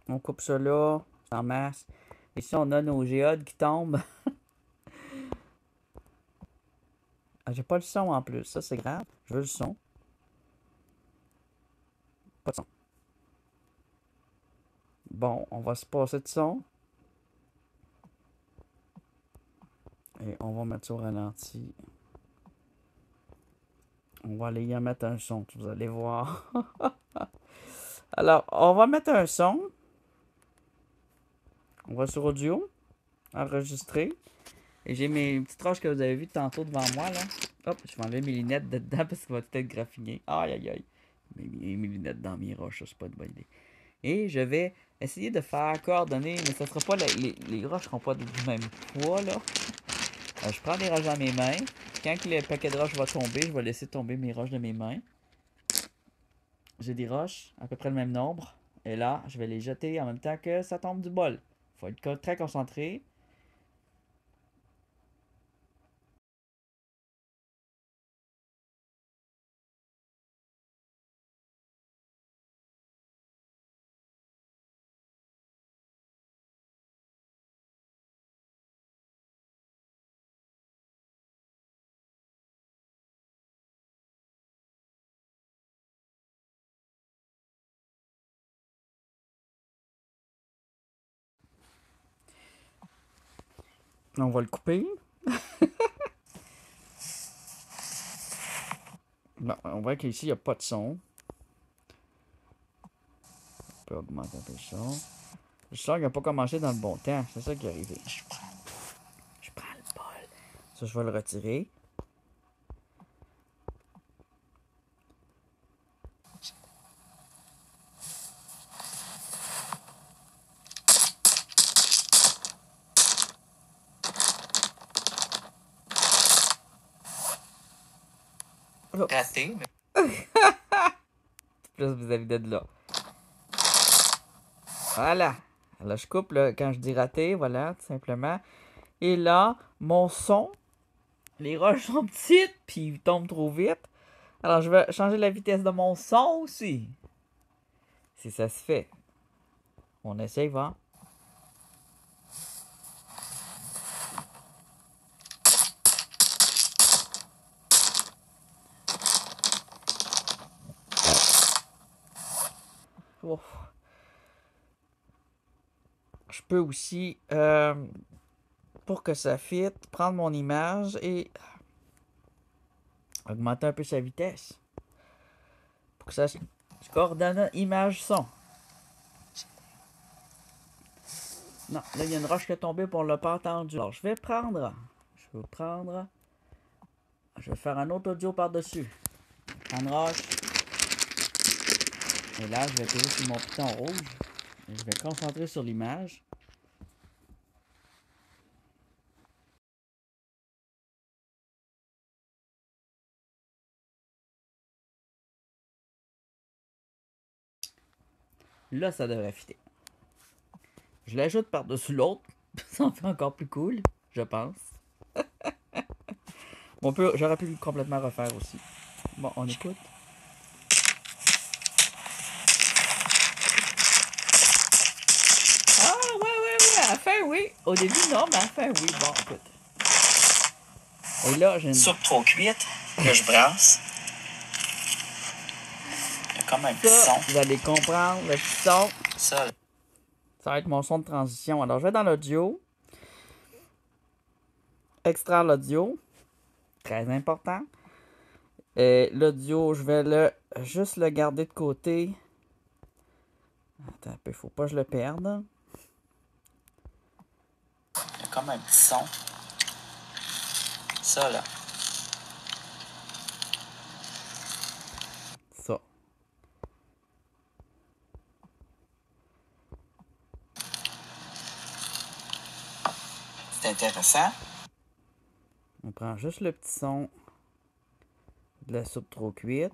On coupe ça là, en masse. Ici on a nos géodes qui tombent. Ah, j'ai pas le son en plus, ça c'est grave. Je veux le son. Pas de son. Bon, on va se passer de son. Et on va mettre ça au ralenti. On va aller y mettre un son, vous allez voir. Alors, on va mettre un son. On va sur audio, enregistrer. Et j'ai mes petites roches que vous avez vues tantôt devant moi, là. Hop, je vais enlever mes lunettes de dedans parce qu'il va tout être graffiné. Aïe, aïe, aïe. Mes lunettes dans mes roches, ça, c'est pas une bonne idée. Et je vais essayer de faire coordonner, mais ça sera pas les roches seront pas du même poids, là. Je prends les roches dans mes mains. Quand le paquet de roches va tomber, je vais laisser tomber mes roches de mes mains. J'ai des roches, à peu près le même nombre. Et là, je vais les jeter en même temps que ça tombe du bol. Faut être très concentré. On va le couper. Bon, on voit qu'ici, il n'y a pas de son. On peut augmenter un peu le son. Le son n'a pas commencé dans le bon temps. C'est ça qui est arrivé. Je prends le bol. Ça, je vais le retirer. Raté, mais Plus vis-à-vis de là. Voilà. Là, je coupe là, quand je dis raté, voilà, tout simplement. Et là, mon son, les roches sont petites, puis ils tombent trop vite. Alors, je vais changer la vitesse de mon son aussi. Si ça se fait. On essaye, va. Ouf. Je peux aussi, pour que ça fitte, prendre mon image et augmenter un peu sa vitesse. Pour que ça se coordonne image-son. Non, là, il y a une roche qui est tombée et on l'a pas entendu. Alors, je vais prendre. Je vais faire un autre audio par-dessus. Une roche. Et là, je vais tirer sur mon piton rouge. Et je vais concentrer sur l'image. Là, ça devrait fitter. Je l'ajoute par-dessus l'autre. Ça en fait encore plus cool, je pense. J'aurais pu le complètement refaire aussi. Bon, on écoute. Ah, ouais. À la fin, oui. Au début, non, mais à la fin, oui. Bon, écoute. Et là, j'ai une... soupe trop cuite que je brasse. Il y a comme un petit Ça, son. vous allez comprendre le petit son. Ça, Ça va être mon son de transition. Alors, je vais dans l'audio. Extraire l'audio. Très important. Et l'audio, je vais juste le garder de côté. Attends un peu, faut pas que je le perde. il y a comme un petit son. Ça, là. C'est intéressant. On prend juste le petit son de la soupe trop cuite.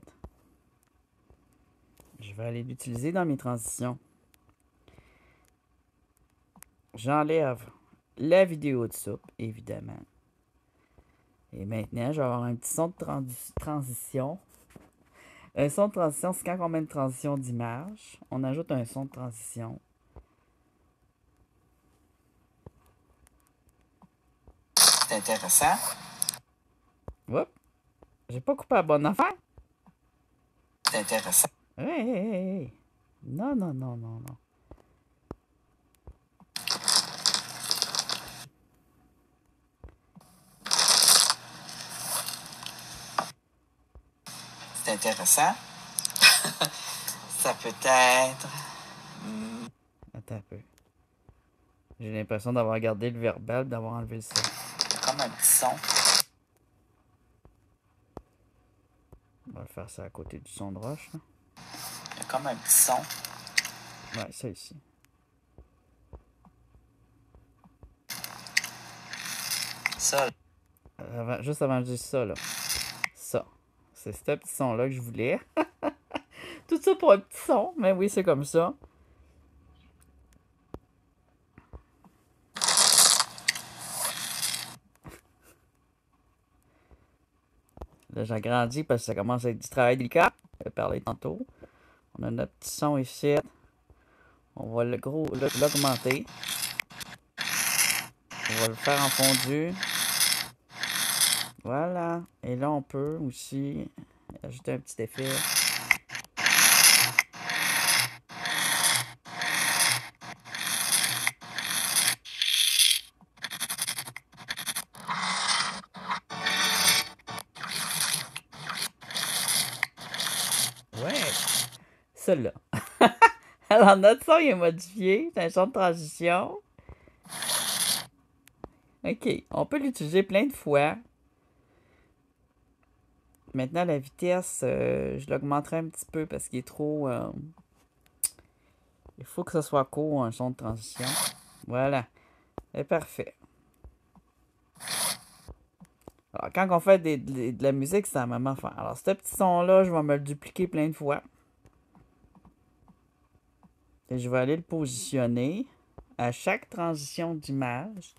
Je vais aller l'utiliser dans mes transitions. J'enlève la vidéo de soupe, évidemment. Et maintenant, je vais avoir un petit son de transition. Un son de transition, c'est quand on met une transition d'image. On ajoute un son de transition. C'est intéressant. Oups. J'ai pas coupé la bonne affaire. C'est intéressant. Hey. Non. C'est intéressant. Ça peut être... Attends un peu. J'ai l'impression d'avoir gardé le verbal, d'avoir enlevé le son. Il y a comme un petit son. On va faire ça à côté du son de roche. Là. Il y a comme un petit son. Ouais, ça ici. Ça. Juste avant de dire ça, là. Ça. C'est ce petit son-là que je voulais. Tout ça pour un petit son. Mais oui, c'est comme ça. Là, j'agrandis parce que ça commence à être du travail délicat. Je vais parler tantôt. On a notre petit son ici. On va l'augmenter. On va le faire en fondu. Voilà. Et là, on peut aussi ajouter un petit effet. Ouais. Celui-là. Alors, notre son il est modifié. C'est un son de transition. OK. On peut l'utiliser plein de fois. Maintenant, la vitesse, je l'augmenterai un petit peu parce qu'il est trop... il faut que ce soit court, un son de transition. Voilà. C'est parfait. Alors, quand on fait de la musique, c'est la même affaire. Alors, ce petit son-là, je vais me le dupliquer plein de fois. Et je vais aller le positionner à chaque transition d'image.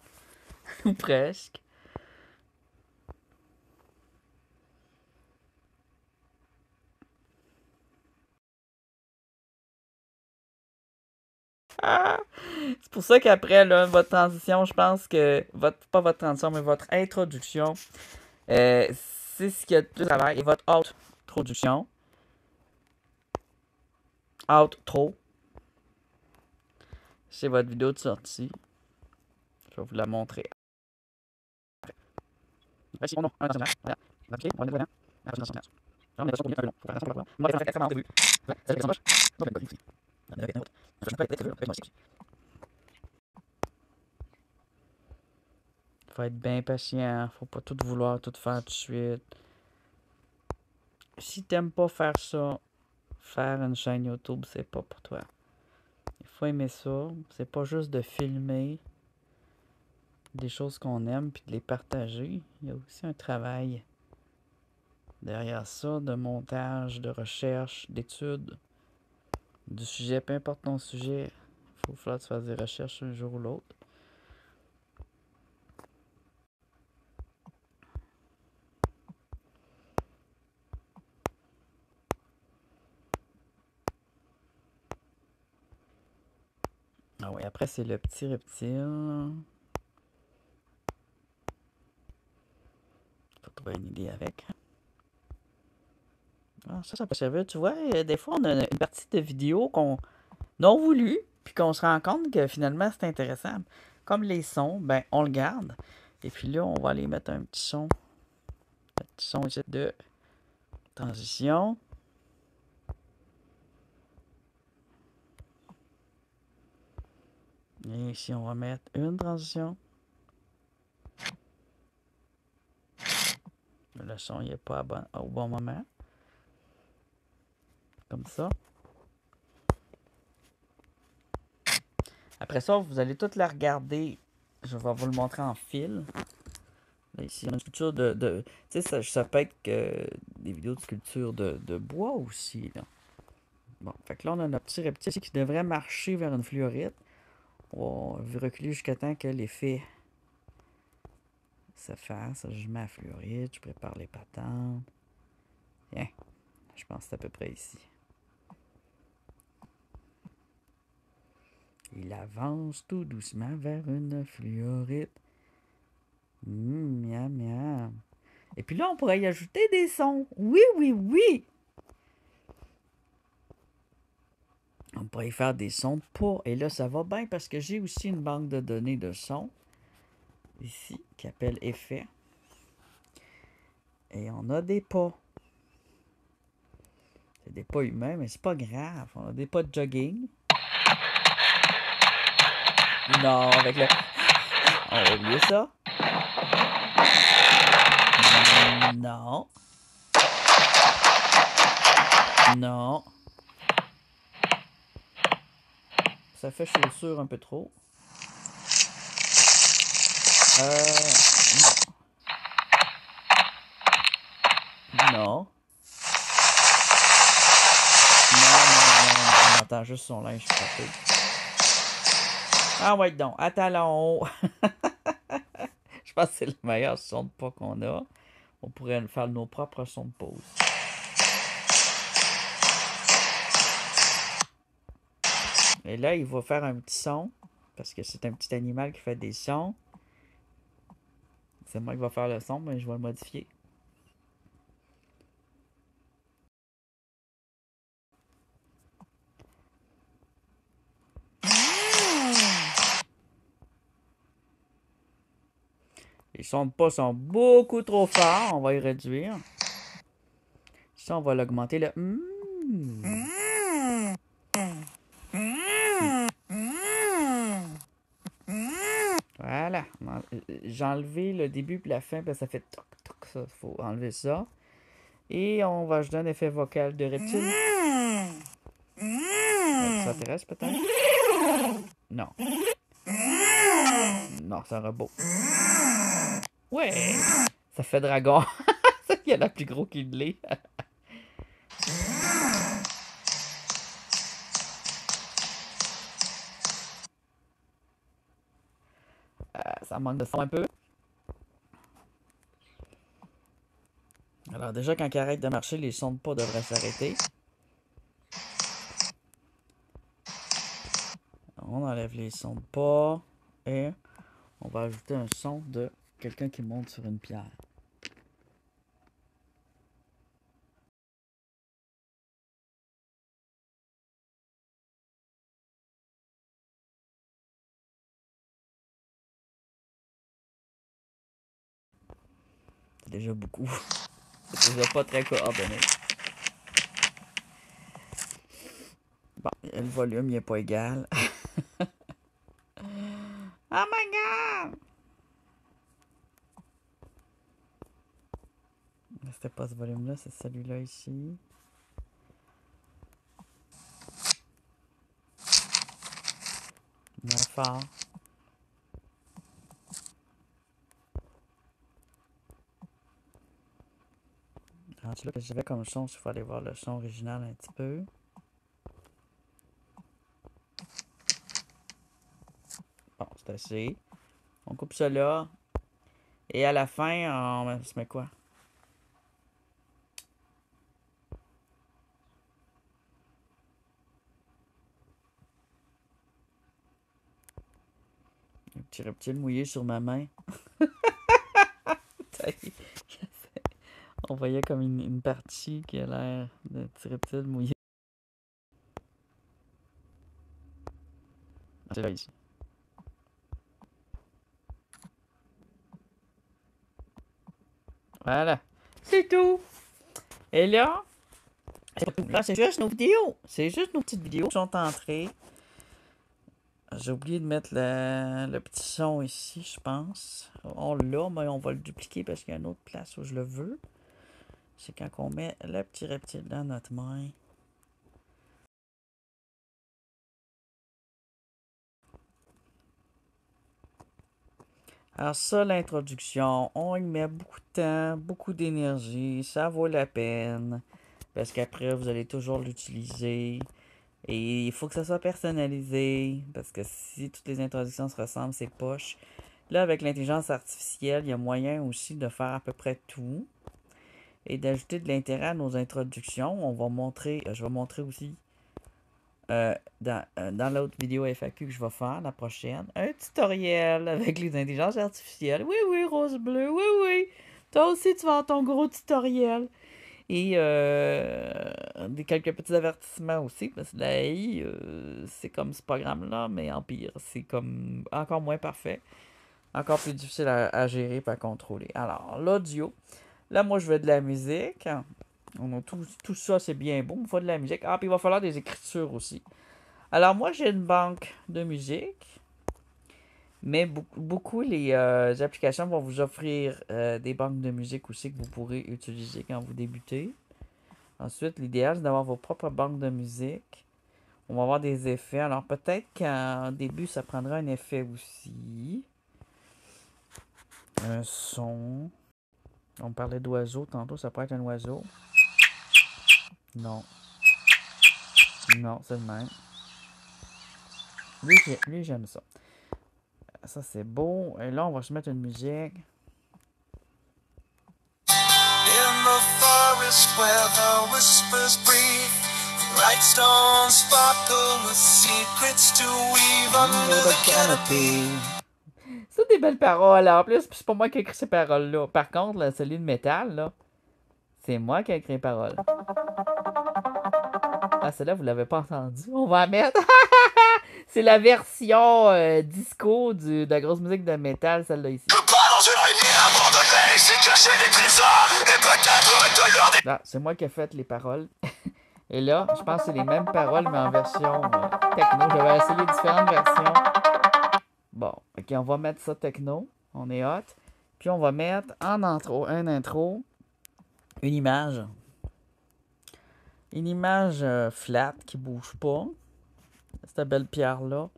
Ou presque. Ah! C'est pour ça qu'après, là, votre transition, je pense que... pas votre transition, mais votre introduction, c'est ce qu'il y a de plus travail. Et votre introduction. Outro. C'est votre vidéo de sortie. Je vais vous la montrer. Voici mon nom. Ok, on va le on est sur le long. Moi, je vais faire extrêmement au début. Ça fait son poche. Donc, une ici. Avec un autre. Je peux être très avec moi ici. Faut être bien patient. Faut pas tout vouloir, tout faire tout de suite. Si t'aimes pas faire ça, faire une chaîne YouTube, c'est pas pour toi. Il faut aimer ça. C'est pas juste de filmer des choses qu'on aime puis de les partager. Il y a aussi un travail derrière ça, de montage, de recherche, d'études du sujet, peu importe ton sujet, il faut que tu fasses des recherches un jour ou l'autre. Ah oui, après c'est le petit reptile. Faut trouver une idée avec. Ah, ça peut servir. Tu vois, des fois on a une partie de vidéo qu'on non voulu, puis qu'on se rend compte que finalement c'est intéressant. Comme les sons, ben on le garde. Et puis là, on va aller mettre un petit son. Un petit son ici de transition. Et ici, on va mettre une transition. Le son, il n'est pas au bon moment. Comme ça. Après ça, vous allez toutes la regarder Je vais vous le montrer en fil. Là, ici, il y a une sculpture de tu sais, ça peut être que des vidéos de sculpture de bois aussi, là. Bon, fait que là, on a notre petit reptile ici qui devrait marcher vers une fluorite. On va reculer jusqu'à temps que l'effet se fasse. Je mets la fluorite, je prépare les patentes. Tiens, je pense que c'est à peu près ici. Il avance tout doucement vers une fluorite. Miam, miam. Et puis là, on pourrait y ajouter des sons. Oui, oui, oui. On pourrait y faire des sons pour... Et là, ça va bien parce que j'ai aussi une banque de données de sons. Ici, qui appelle effet. Et on a des pas. C'est des pas humains, mais c'est pas grave. On a des pas de jogging. Non, avec le... On va oublier ça. Non. Non. Ça fait chaussure un peu trop. Non. On entend juste son linge frapper. Ah ouais donc, à talons. Je pense que c'est le meilleur son de pas qu'on a. On pourrait faire nos propres sons de pause. Et là, il va faire un petit son. Parce que c'est un petit animal qui fait des sons. C'est moi qui va faire le son, mais je vais le modifier. Les sons de pas sont beaucoup trop forts. On va y réduire. Ça, on va l'augmenter. Le Voilà. J'ai enlevé le début et la fin, parce que ça fait toc toc. Il faut enlever ça. Et on va ajouter un effet vocal de reptile. Ça t'intéresse peut-être? Non. Non, c'est un robot. Ouais! Ça fait dragon. Il y en a plus gros qu'il l'est. Ça manque de son un peu. Alors déjà, quand il arrête de marcher, les sons de pas devraient s'arrêter. On enlève les sons de pas. Et on va ajouter un son de quelqu'un qui monte sur une pierre. C'est déjà beaucoup. C'est déjà pas très coordonné. Bon, le volume, il est pas égal. Oh my god! C'était pas ce volume-là, c'est celui-là ici. Moins fort. Alors, là que j'avais comme son, il faut aller voir le son original un petit peu. Bon, c'est assez. On coupe ça là. Et à la fin, on se met quoi? Un petit reptile mouillé sur ma main. On voyait comme une partie qui a l'air de petit reptile mouillé. C'est là ici. Voilà. C'est tout. Et là, c'est pas tout. Là, c'est juste nos vidéos. C'est juste nos petites vidéos qui sont entrées. J'ai oublié de mettre le petit son ici, je pense. On l'a, mais on va le dupliquer parce qu'il y a une autre place où je le veux. C'est quand on met le petit reptile dans notre main. Alors ça, l'introduction, on y met beaucoup de temps, beaucoup d'énergie, ça vaut la peine, parce qu'après, vous allez toujours l'utiliser. Et il faut que ça soit personnalisé, parce que si toutes les introductions se ressemblent, c'est poche. Là, avec l'intelligence artificielle, il y a moyen aussi de faire à peu près tout et d'ajouter de l'intérêt à nos introductions. On va montrer, je vais montrer aussi dans l'autre vidéo FAQ que je vais faire, la prochaine, un tutoriel avec les intelligences artificielles. Oui, oui, Rose Bleue, oui, oui. Toi aussi, tu vas avoir ton gros tutoriel. Et quelques petits avertissements aussi, parce que la AI, c'est comme ce programme-là, mais en pire. C'est comme encore moins parfait, encore plus difficile à gérer et à contrôler. Alors, l'audio. Là, moi, je veux de la musique. On a tout ça, c'est bien beau. Il faut de la musique. Ah, puis il va falloir des écritures aussi. Alors, moi, j'ai une banque de musique. Mais beaucoup les applications vont vous offrir des banques de musique aussi que vous pourrez utiliser quand vous débutez. Ensuite, l'idéal, c'est d'avoir vos propres banques de musique. On va avoir des effets. Alors, peut-être qu'en début, ça prendra un effet aussi. Un son. On parlait d'oiseau tantôt. Ça pourrait être un oiseau. Non. Non, c'est le même. Lui j'aime ça. Ça, c'est beau. Et là, on va se mettre une musique. In the forest where the whispers breathe, bright stones sparkle with secrets to weave under the canopy. C'est des belles paroles, en plus, c'est pas moi qui ai écrit ces paroles-là. Par contre, là, celui de métal, là, c'est moi qui ai écrit les paroles. Ah, celle-là, vous l'avez pas entendu. On va la mettre. C'est la version disco de la grosse musique de métal, celle-là ici. Ah, c'est moi qui ai fait les paroles. Et là, je pense que c'est les mêmes paroles, mais en version techno. J'avais essayé différentes versions. Bon, ok, on va mettre ça techno. On est hot. Puis on va mettre en intro, une image. Une image flat qui bouge pas. Cette belle pierre-là.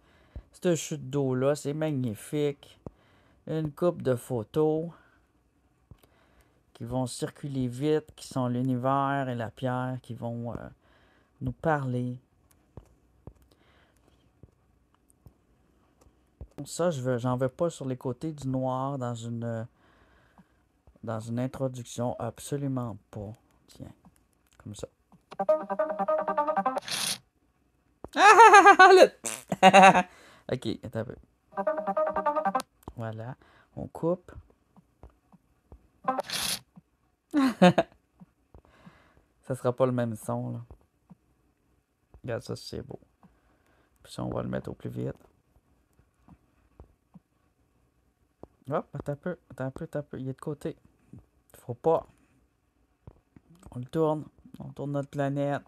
Cette chute d'eau-là, c'est magnifique. Une coupe de photos qui vont circuler vite, qui sont l'univers et la pierre qui vont nous parler. Ça, j'en veux pas sur les côtés du noir dans une introduction. Absolument pas. Tiens, comme ça. Ok, attends un peu. Voilà, on coupe. Ça sera pas le même son, là. Regarde ça, c'est beau. Puis ça, on va le mettre au plus vite. Hop, attends un peu. Il est de côté. Faut pas. On le tourne. On tourne notre planète.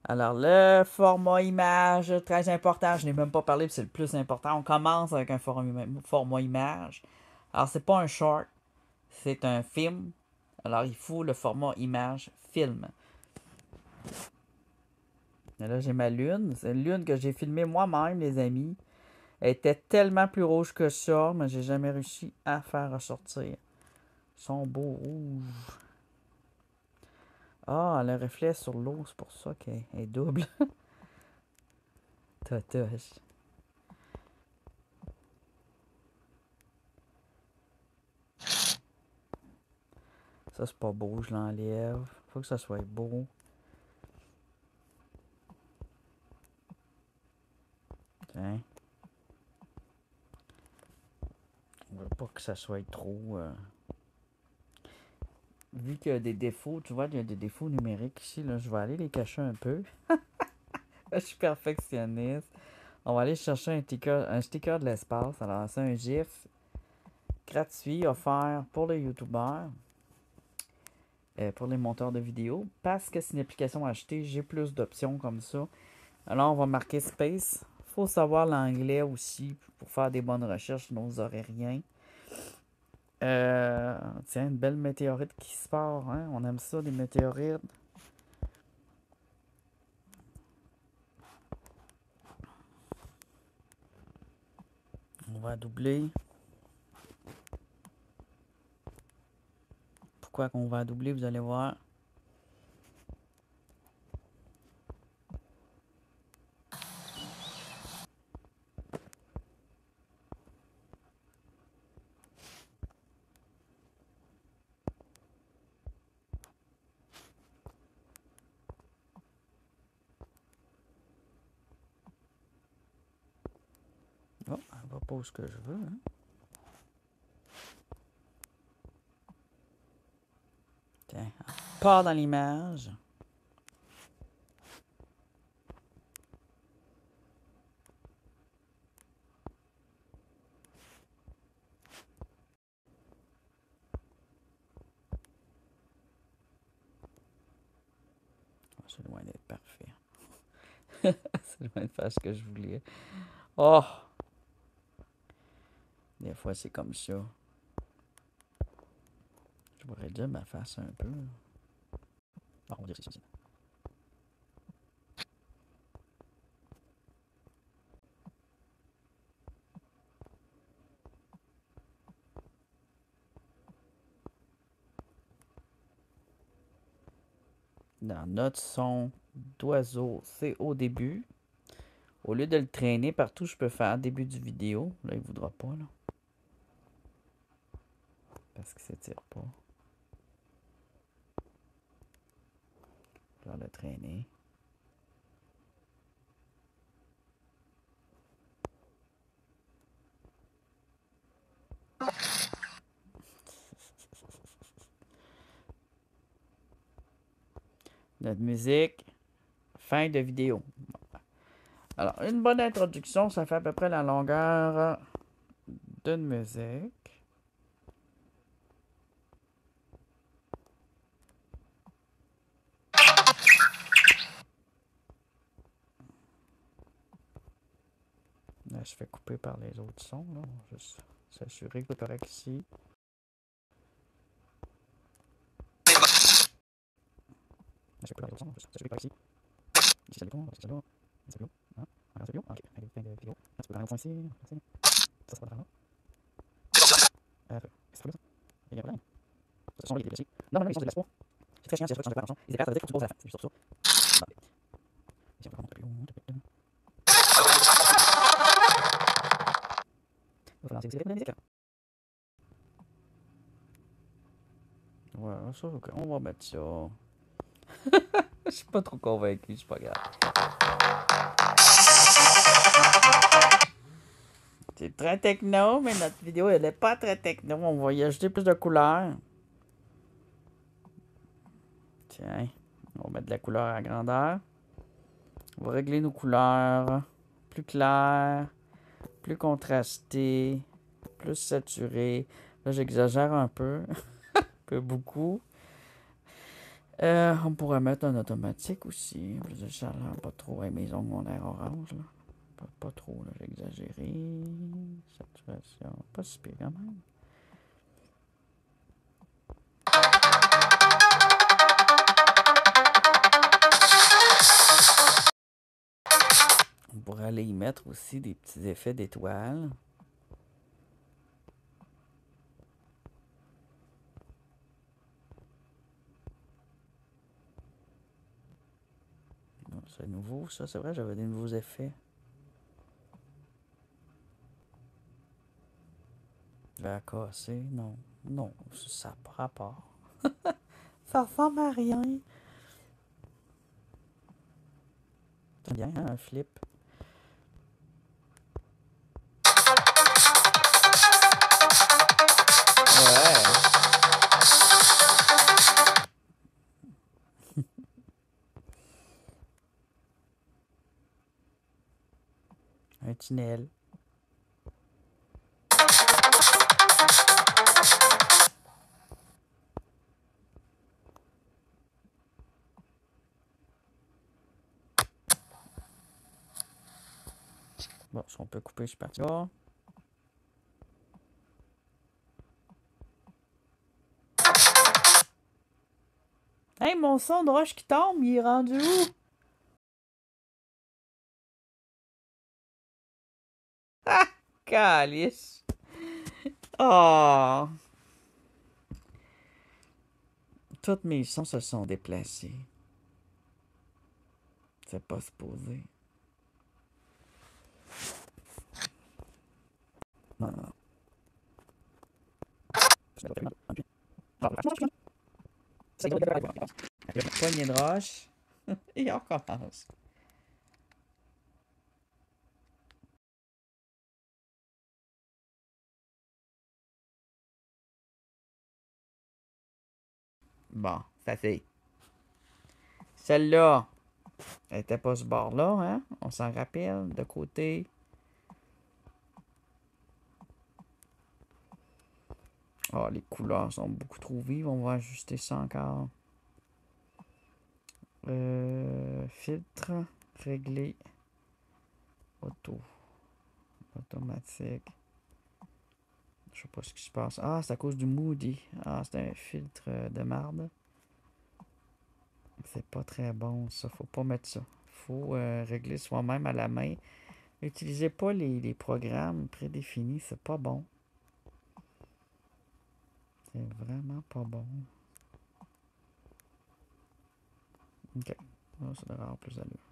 Alors, le format image, très important. Je n'ai même pas parlé, c'est le plus important. On commence avec un format image. Alors, c'est pas un short. C'est un film. Alors, il faut le format image film. Et là, j'ai ma lune. C'est une lune que j'ai filmée moi-même, les amis. Elle était tellement plus rouge que ça, mais j'ai jamais réussi à faire ressortir. Ils sont beaux rouges. Ah, le reflet sur l'eau, c'est pour ça qu'elle est double. Totoche. Ça, c'est pas beau, je l'enlève. Faut que ça soit beau. Tiens. On veut pas que ça soit trop... Vu qu'il y a des défauts, tu vois, il y a des défauts numériques ici, là, je vais aller les cacher un peu. Je suis perfectionniste. On va aller chercher un sticker de l'espace. Alors, c'est un GIF gratuit offert pour les YouTubers, pour les monteurs de vidéos. Parce que c'est une application achetée, j'ai plus d'options comme ça. Alors, on va marquer Space. Il faut savoir l'anglais aussi pour faire des bonnes recherches, sinon vous n'aurez rien. Tiens, une belle météorite qui se part. Hein? On aime ça, les météorites. va doubler. Pourquoi qu'on va doubler, vous allez voir. Oh, elle va pas où ce que je veux, hein. Tiens, elle part dans l'image. C'est loin d'être parfait. C'est loin de faire ce que je voulais. Oh! Des fois, c'est comme ça. Je pourrais dire ma face un peu. Ah, on dirait que c'est ça. Dans notre son d'oiseau, c'est au début. Au lieu de le traîner partout, je peux faire début du vidéo. Là, il ne voudra pas, là. Parce qu'il ne s'étire pas. Je vais le traîner. Notre musique. Fin de vidéo. Alors, une bonne introduction, ça fait à peu près la longueur d'une musique. Là, je fais couper par les autres sons. Là. Juste s'assurer que c'est correct ici. Je fais couper par les autres sons. Juste s'assurer que c'est correct ici. Ici, ça dépend. C'est là. C'est là. Hein? Regarde, c'est là. Ok. Allez, fin de vidéo. Là, tu peux prendre un son ici. Ça, c'est pas grave. Qu'est-ce que c'est ça? Il y a un problème. Ce son-là, il est déplacé. Non, non, ils sont déplacés pas. C'est très chiant, c'est ça que je change de son. Ils éclatent, ça veut dire qu'il faut que tu poses à la fin. C'est juste sur ça. Non. Ici, on peut monter plus haut. Il va lancer aussi la musique. Ouais, ça, ok. On va mettre ça. Je suis pas trop convaincu, c'est pas grave. C'est très techno, mais notre vidéo, elle est pas très techno. On va y ajouter plus de couleurs. Tiens, on va mettre de la couleur à grandeur. On va régler nos couleurs. Plus claires, plus contrastées, plus saturées. Là, j'exagère un peu. Un peu beaucoup. On pourrait mettre un automatique aussi. Ça n'a pas trop. Ouais, mes ongles ont l'air orange. Là. Pas trop, là, j'ai exagéré. Saturation, pas si pire quand même. On pourrait aller y mettre aussi des petits effets d'étoiles. C'est nouveau, ça, c'est vrai, j'avais des nouveaux effets. Je vais casser, non. Non, ça n'a pas rapport. Ça ressemble à rien. C'est bien, hein, un flip. Ouais. Un tunnel. Bon, si on peut couper, je suis parti là. Hey, mon son de roche qui tombe, il est rendu où? Ah! Calice. Oh. Tous mes sons se sont déplacés. C'est pas supposé. Non, non, non. Poignée de roche. Et on commence. Bon, ça c'est. Celle-là, elle était pas ce bord-là, hein? On s'en rappelle, de côté. Oh, les couleurs sont beaucoup trop vives. On va ajuster ça encore. Filtre, régler, automatique. Je sais pas ce qui se passe. Ah, c'est à cause du Moody. Ah, c'est un filtre de marde. C'est pas très bon, ça. Faut pas mettre ça. Faut régler soi-même à la main. Utilisez pas les programmes prédéfinis. C'est pas bon. C'est vraiment pas bon. Ok. Là, ça devrait avoir plus d'allure.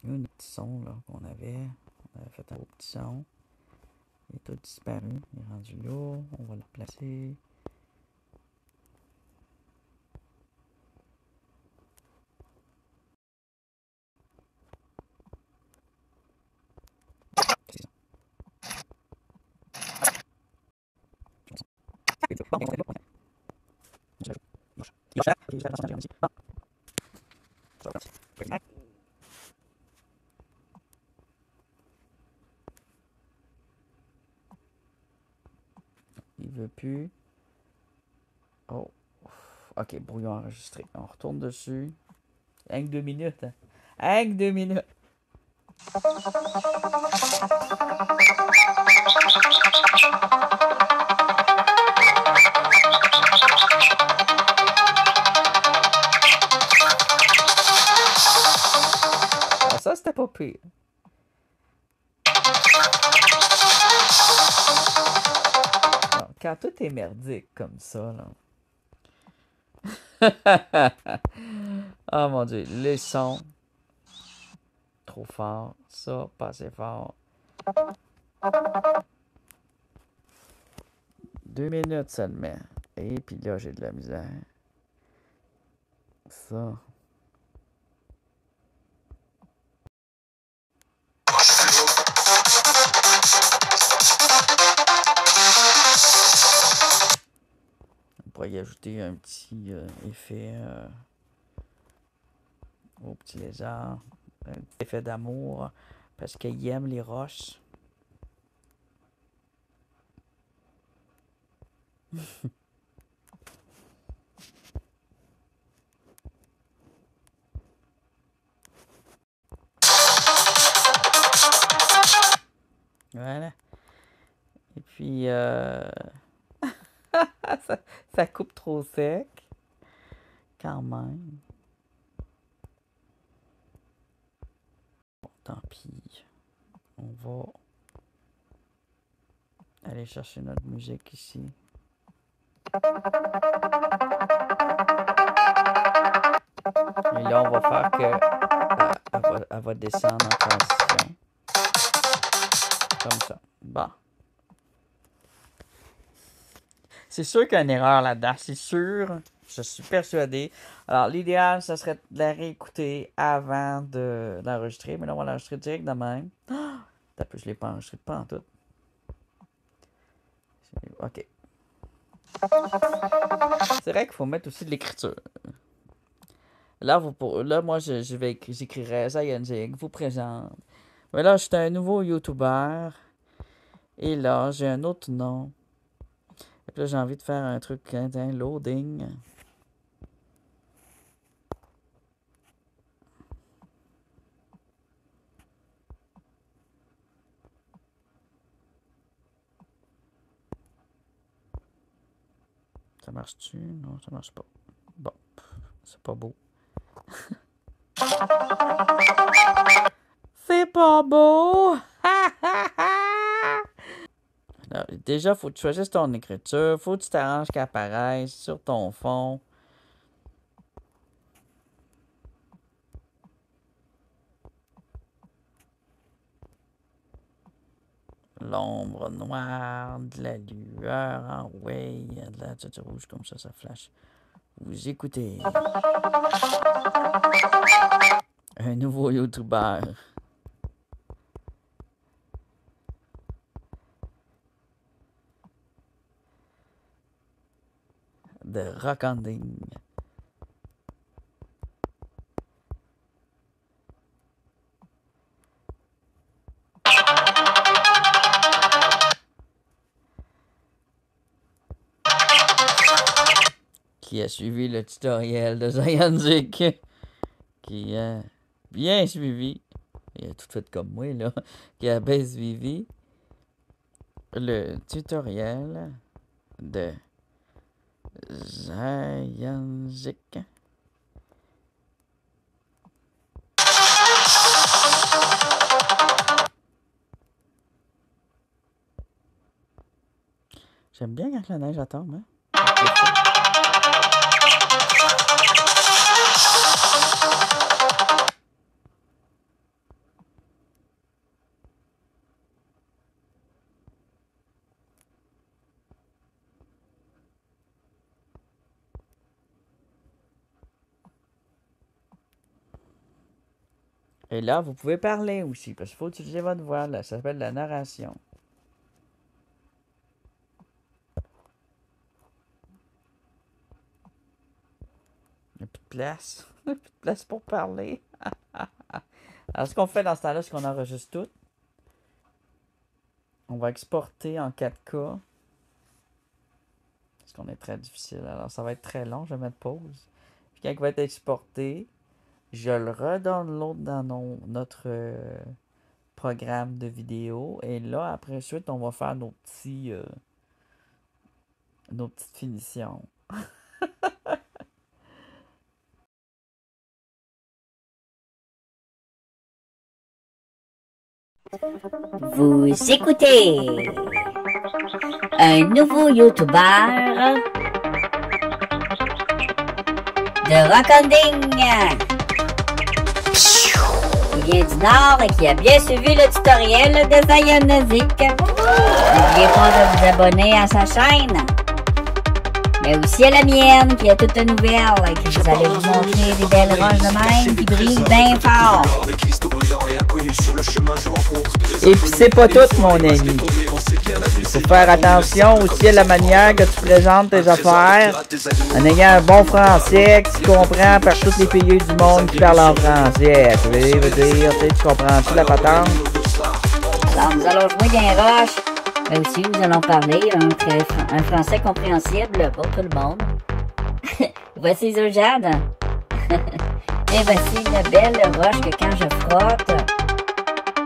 Il y a un petit son là qu'on avait. On avait fait un beau petit son. Il est tout disparu. Il est rendu là. On va le placer. Il veut plus. Oh. Ok, brouillon enregistré. On retourne dessus. Rien que 2 minutes. Hein. Rien que 2 minutes. Ah, ça, c'était pas pire. Non, quand tout est merdique comme ça, là. Oh mon dieu, les sons. Trop fort. Ça, pas assez fort. 2 minutes seulement. Et puis là, j'ai de la misère. Ça. On pourrait y ajouter un petit effet au petit lézard. Un petit effet d'amour. Parce qu'il aime les roches. Voilà. Et puis, ça coupe trop sec. Quand même. Bon, tant pis. On va aller chercher notre musique ici. Et là, on va faire que elle va descendre en transition. Comme ça. Bon. C'est sûr qu'il y a une erreur là-dedans. C'est sûr. Je suis persuadé. Alors, l'idéal, ça serait de la réécouter avant d'enregistrer. Mais là, on va l'enregistrer direct de même. T'as plus, je ne l'ai pas enregistré pas en tout. OK. C'est vrai qu'il faut mettre aussi de l'écriture. Là, moi, j'écrirais Zayanzig vous présente. Mais là, je suis un nouveau YouTuber. Et là, j'ai un autre nom. Et puis là, j'ai envie de faire un truc, loading. Ça marche-tu? Non, ça marche pas. Bon, C'est pas beau. C'est pas beau! Alors, déjà, faut que tu choisisses ton écriture. Faut que tu t'arranges qu'elle apparaisse sur ton fond. L'ombre noire, de la lueur, en way, de la tête rouge comme ça flash. Vous écoutez un nouveau YouTuber. De Rockanding. Qui a suivi le tutoriel de Zianzik. Qui a bien suivi. Il a tout fait comme moi, là. Qui a bien suivi le tutoriel de Zianzik. J'aime bien quand la neige tombe, hein? Et là, vous pouvez parler aussi, parce qu'il faut utiliser votre voix, là. Ça s'appelle la narration. Il n'y a plus de place. Il n'y a plus de place pour parler. Alors, ce qu'on fait dans ce temps-là, c'est qu'on enregistre tout. On va exporter en 4K. Parce qu'on est très difficile. Alors, ça va être très long. Je vais mettre pause. Puis quand il va être exporté, je le redownload dans notre programme de vidéo. Et là, après suite, on va faire nos petites finitions. Vous écoutez un nouveau YouTuber de Rockanding qui vient du Nord et qui a bien suivi le tutoriel de Zianzik. N'oubliez pas de vous abonner à sa chaîne, mais aussi à la mienne qui est toute nouvelle et que vous allez vous montrer des belles roches de même qui brillent bien fort. Et puis c'est pas tout, mon ami. Il faut faire attention aussi à la manière que tu présentes tes affaires en ayant un bon français que tu comprends par tous les pays du monde qui parlent en français. Tu veux dire, tu comprends-tu la patente? Alors, nous allons jouer des roches, mais aussi nous allons parler un français compréhensible pour tout le monde. Voici Zojad. Et voici une belle roche que quand je frotte,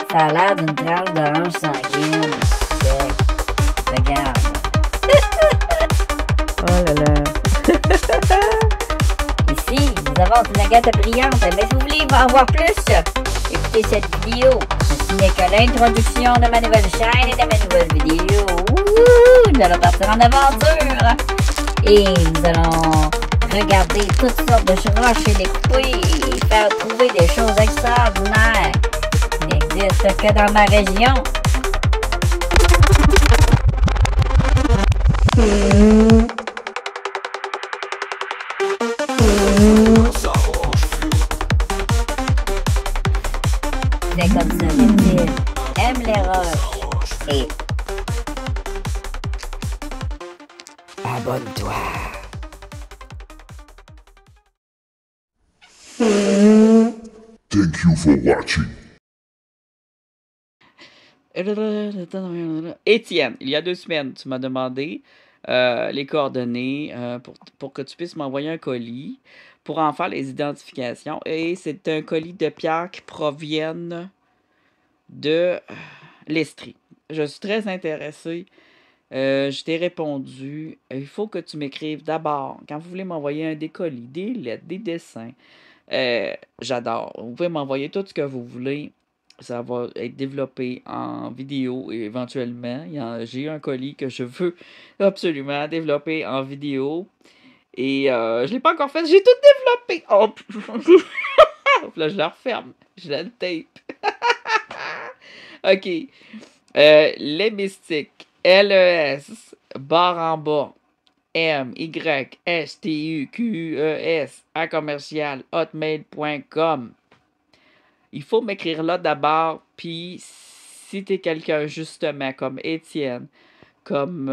ça a l'air d'une tranche d'orange sanguine. Regarde. Oh là là. Ici, nous avons une agate brillante, mais si vous voulez en voir plus, écoutez cette vidéo. Ceci n'est que l'introduction de ma nouvelle chaîne et de ma nouvelle vidéo. Ouh, nous allons partir en aventure. Et nous allons regarder toutes sortes de roches et les couper et faire trouver des choses extraordinaires qui n'existent que dans ma région. C'est comme ça, dit-il. Aime les roches et abonne-toi. Thank you for watching. Étienne, il y a 2 semaines, tu m'as demandé les coordonnées pour que tu puisses m'envoyer un colis pour en faire les identifications. Et c'est un colis de pierres qui proviennent de l'Estrie. Je suis très intéressé Je t'ai répondu. Il faut que tu m'écrives d'abord. Quand vous voulez m'envoyer un décolis, des lettres, des dessins, j'adore. Vous pouvez m'envoyer tout ce que vous voulez. Ça va être développé en vidéo et éventuellement. J'ai un colis que je veux absolument développer en vidéo. Et je ne l'ai pas encore fait. J'ai tout développé. Oh! Là, je la referme. Je la tape. OK. Les mystiques. LES. Barre en bas. MYSTUQES à commercial hotmail.com. Il faut m'écrire là d'abord, puis si t'es quelqu'un justement comme Étienne, comme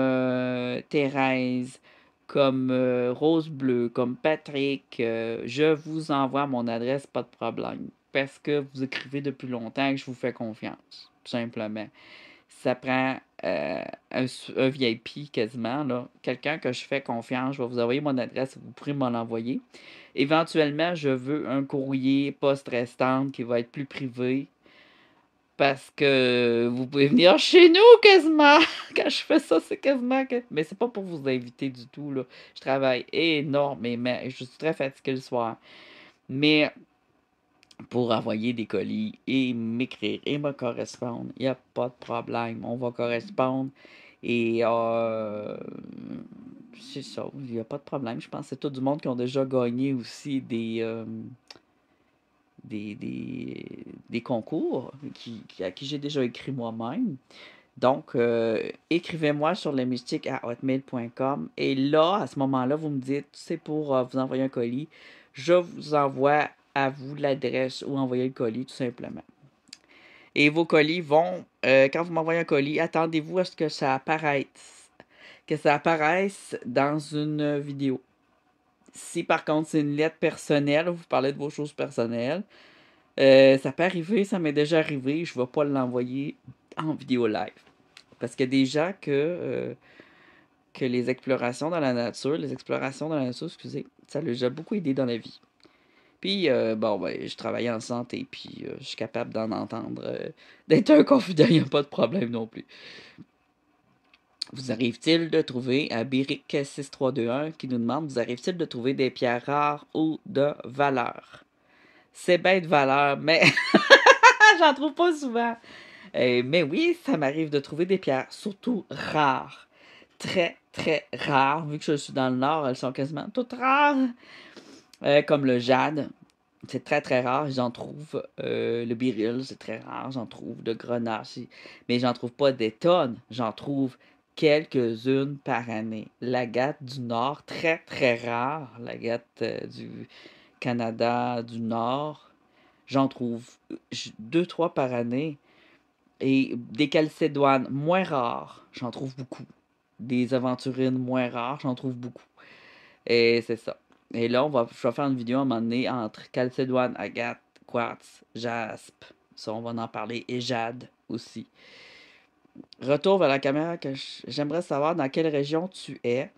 Thérèse, comme Rose Bleue, comme Patrick, je vous envoie mon adresse, pas de problème. Parce que vous écrivez depuis longtemps et que je vous fais confiance, tout simplement. Ça prend un VIP quasiment, là. Quelqu'un que je fais confiance, je vais vous envoyer mon adresse, vous pourrez m'en envoyer. Éventuellement, je veux un courrier poste restante qui va être plus privé. Parce que vous pouvez venir chez nous quasiment. Quand je fais ça, c'est quasiment que. Mais c'est pas pour vous inviter du tout, là. Je travaille énormément et je suis très fatiguée le soir. Mais pour envoyer des colis et m'écrire et me correspondre, il n'y a pas de problème. On va correspondre et c'est ça, il n'y a pas de problème. Je pense que c'est tout du monde qui ont déjà gagné aussi des concours à qui j'ai déjà écrit moi-même. Donc, écrivez-moi sur lemystique@hotmail.com et là, à ce moment-là, vous me dites, c'est pour vous envoyer un colis. Je vous envoie à vous l'adresse où envoyer le colis, tout simplement. Et vos colis vont, quand vous m'envoyez un colis, attendez-vous à ce que ça apparaisse dans une vidéo. Si par contre c'est une lettre personnelle, vous parlez de vos choses personnelles, ça peut arriver, ça m'est déjà arrivé, je ne vais pas l'envoyer en vidéo live. Parce qu'il y a des gens que les explorations dans la nature, excusez, ça les a beaucoup aidé dans la vie. Puis, je travaille en santé, puis je suis capable d'en entendre. D'être un confident, il n'y a pas de problème non plus. Vous arrive-t-il de trouver, à Béric6321 qui nous demande, vous arrive-t-il de trouver des pierres rares ou de valeur? C'est bien de valeur, mais j'en trouve pas souvent. Mais oui, ça m'arrive de trouver des pierres, surtout rares. Très, très rares. Vu que je suis dans le nord, elles sont quasiment toutes rares. Comme le jade, c'est très, très rare. J'en trouve. Le béryl, c'est très rare. J'en trouve de grenache. Mais j'en trouve pas des tonnes. J'en trouve quelques-unes par année. L'agate du Nord, très, très rare. L'agate du Canada du Nord, j'en trouve 2-3 par année. Et des calcédoines moins rares, j'en trouve beaucoup. Des aventurines moins rares, j'en trouve beaucoup. Et c'est ça. Et là, je vais faire une vidéo à un moment donné entre calcédoine, agate, quartz, jaspe. Ça, on va en parler. Et jade aussi. Retour vers la caméra que j'aimerais savoir dans quelle région tu es.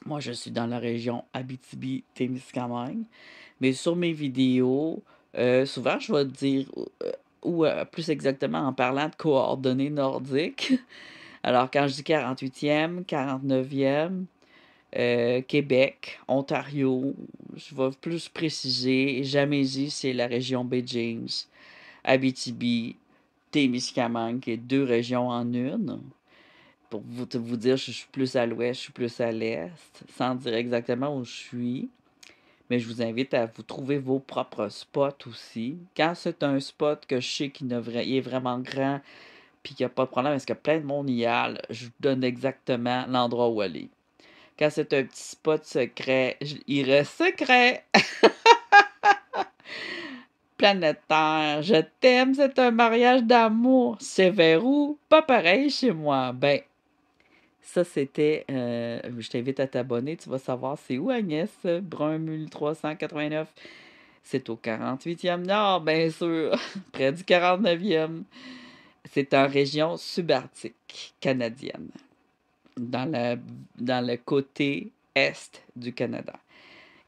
Moi, je suis dans la région Abitibi-Témiscamingue. Mais sur mes vidéos, souvent, je vais te dire, ou plus exactement en parlant de coordonnées nordiques. Alors, quand je dis 48e, 49e, Québec, Ontario, je vais plus préciser. Jamaisie, c'est la région Bay James. Abitibi, Témiscamingue, qui est 2 régions en une. Pour vous dire, je suis plus à l'ouest, je suis plus à l'est, sans dire exactement où je suis. Mais je vous invite à vous trouver vos propres spots aussi. Quand c'est un spot que je sais qu'il est vraiment grand, puis qu'il n'y a pas de problème, parce que plein de monde y a, je vous donne exactement l'endroit où aller. Quand c'est un petit spot secret, il reste secret. Planète Terre, je t'aime, c'est un mariage d'amour. C'est vers où? Pas pareil chez moi. Ben, ça c'était, je t'invite à t'abonner, tu vas savoir c'est où Agnès, Brun 1389. C'est au 48e Nord, bien sûr, près du 49e. C'est en région subarctique canadienne, dans le côté est du Canada.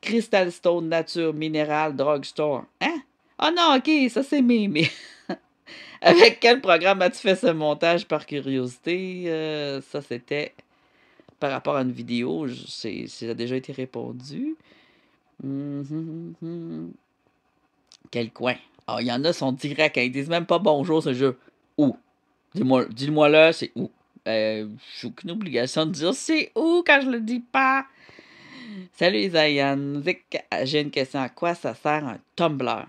Crystal Stone Nature Mineral Drugstore. Hein? Ah non, ok, ça c'est mes Avec quel programme as-tu fait ce montage par curiosité? Ça, c'était par rapport à une vidéo. Ça a déjà été répondu. Quel coin? Ah, il y en a qui sont directs. Hein, ils disent même pas bonjour, ce jeu. Où? Dis-moi là, c'est où? J'ai aucune obligation de dire c'est où quand je le dis pas. Salut Isayan. Vic, j'ai une question. À quoi ça sert un Tumblr?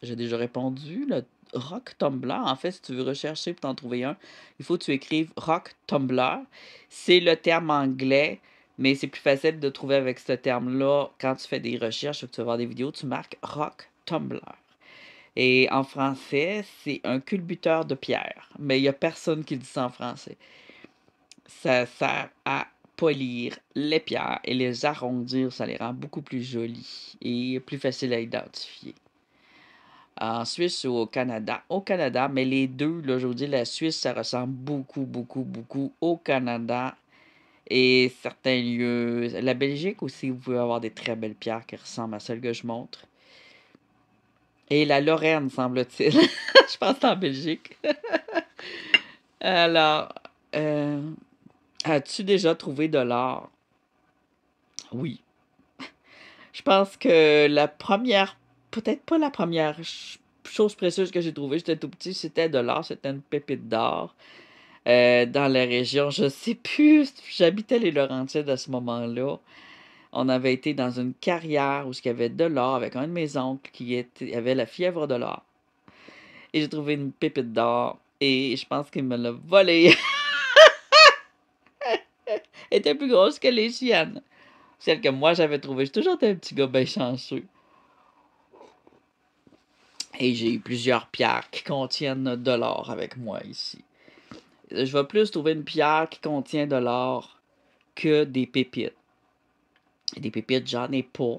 J'ai déjà répondu. Le Rock Tumblr, en fait, si tu veux rechercher pour t'en trouver un, il faut que tu écrives Rock Tumblr. C'est le terme anglais, mais c'est plus facile de trouver avec ce terme-là quand tu fais des recherches ou que tu vas voir des vidéos. Tu marques Rock Tumblr. Et en français, c'est un culbuteur de pierre. Mais il n'y a personne qui dit ça en français. Ça sert à polir les pierres et les arrondir. Ça les rend beaucoup plus jolies et plus faciles à identifier. En Suisse ou au Canada? Au Canada, mais les deux, là, je vous dis, la Suisse, ça ressemble beaucoup au Canada et certains lieux. La Belgique aussi, vous pouvez avoir des très belles pierres qui ressemblent à celles que je montre. Et la Lorraine, semble-t-il. Je pense que c'est en Belgique. Alors, as-tu déjà trouvé de l'or? Oui. Je pense que la première, peut-être pas la première chose précieuse que j'ai trouvée, j'étais tout petit, c'était de l'or, c'était une pépite d'or. Dans la région, je sais plus, j'habitais les Laurentides à ce moment-là. On avait été dans une carrière où il y avait de l'or avec un de mes oncles qui avait la fièvre de l'or. Et j'ai trouvé une pépite d'or et je pense qu'il me l'a volée. Elle était plus grosse que les siennes. Celle que moi j'avais trouvée. J'ai toujours été un petit gars bien chanceux. Et j'ai eu plusieurs pierres qui contiennent de l'or avec moi ici. Je vais plus trouver une pierre qui contient de l'or que des pépites. Et des pépites, j'en ai pas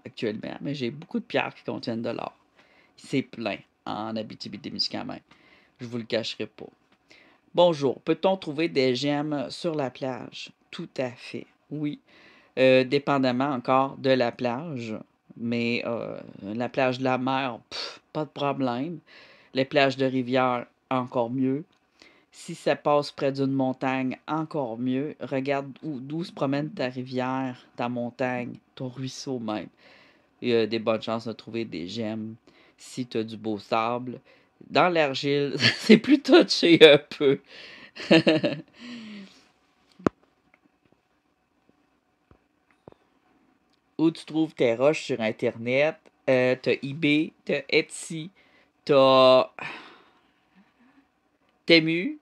actuellement, mais j'ai beaucoup de pierres qui contiennent de l'or. C'est plein en Abitibi-Témiscamingue. Je vous le cacherai pas. Bonjour, peut-on trouver des gemmes sur la plage? Tout à fait, oui. Dépendamment encore de la plage. Mais la plage de la mer, pas de problème. Les plages de rivière, encore mieux. Si ça passe près d'une montagne, encore mieux. Regarde d'où se promène ta rivière, ta montagne, ton ruisseau même. Il y a des bonnes chances de trouver des gemmes si tu as du beau sable. Dans l'argile, c'est plus touché un peu. Où tu trouves tes roches sur Internet? T'as eBay, t'as Etsy, t'as Temu,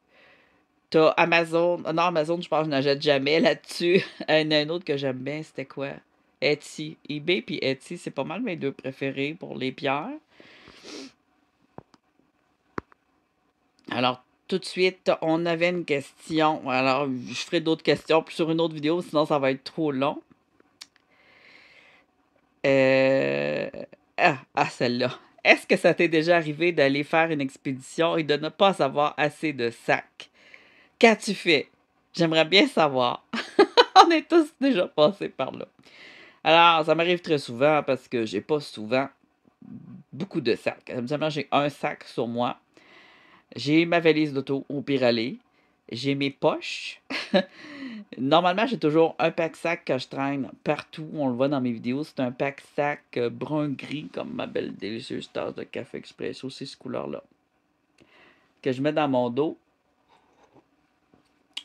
t'as Amazon. Non, Amazon, je pense que je n'achète jamais là-dessus. Un autre que j'aime bien, c'était quoi? Etsy. eBay puis Etsy, c'est pas mal mes deux préférés pour les pierres. Alors, tout de suite, on avait une question. Alors, je ferai d'autres questions sur une autre vidéo, sinon ça va être trop long. Celle-là. Est-ce que ça t'est déjà arrivé d'aller faire une expédition et de ne pas avoir assez de sacs? Qu'as-tu fait? J'aimerais bien savoir. On est tous déjà passés par là. Alors, ça m'arrive très souvent parce que j'ai pas souvent beaucoup de sacs. Habituellement, j'ai un sac sur moi. J'ai ma valise d'auto au pire aller. J'ai mes poches. Normalement, j'ai toujours un pack-sac que je traîne partout. On le voit dans mes vidéos. C'est un pack-sac brun-gris, comme ma belle délicieuse tasse de café expresso. C'est ce couleur-là. Que je mets dans mon dos.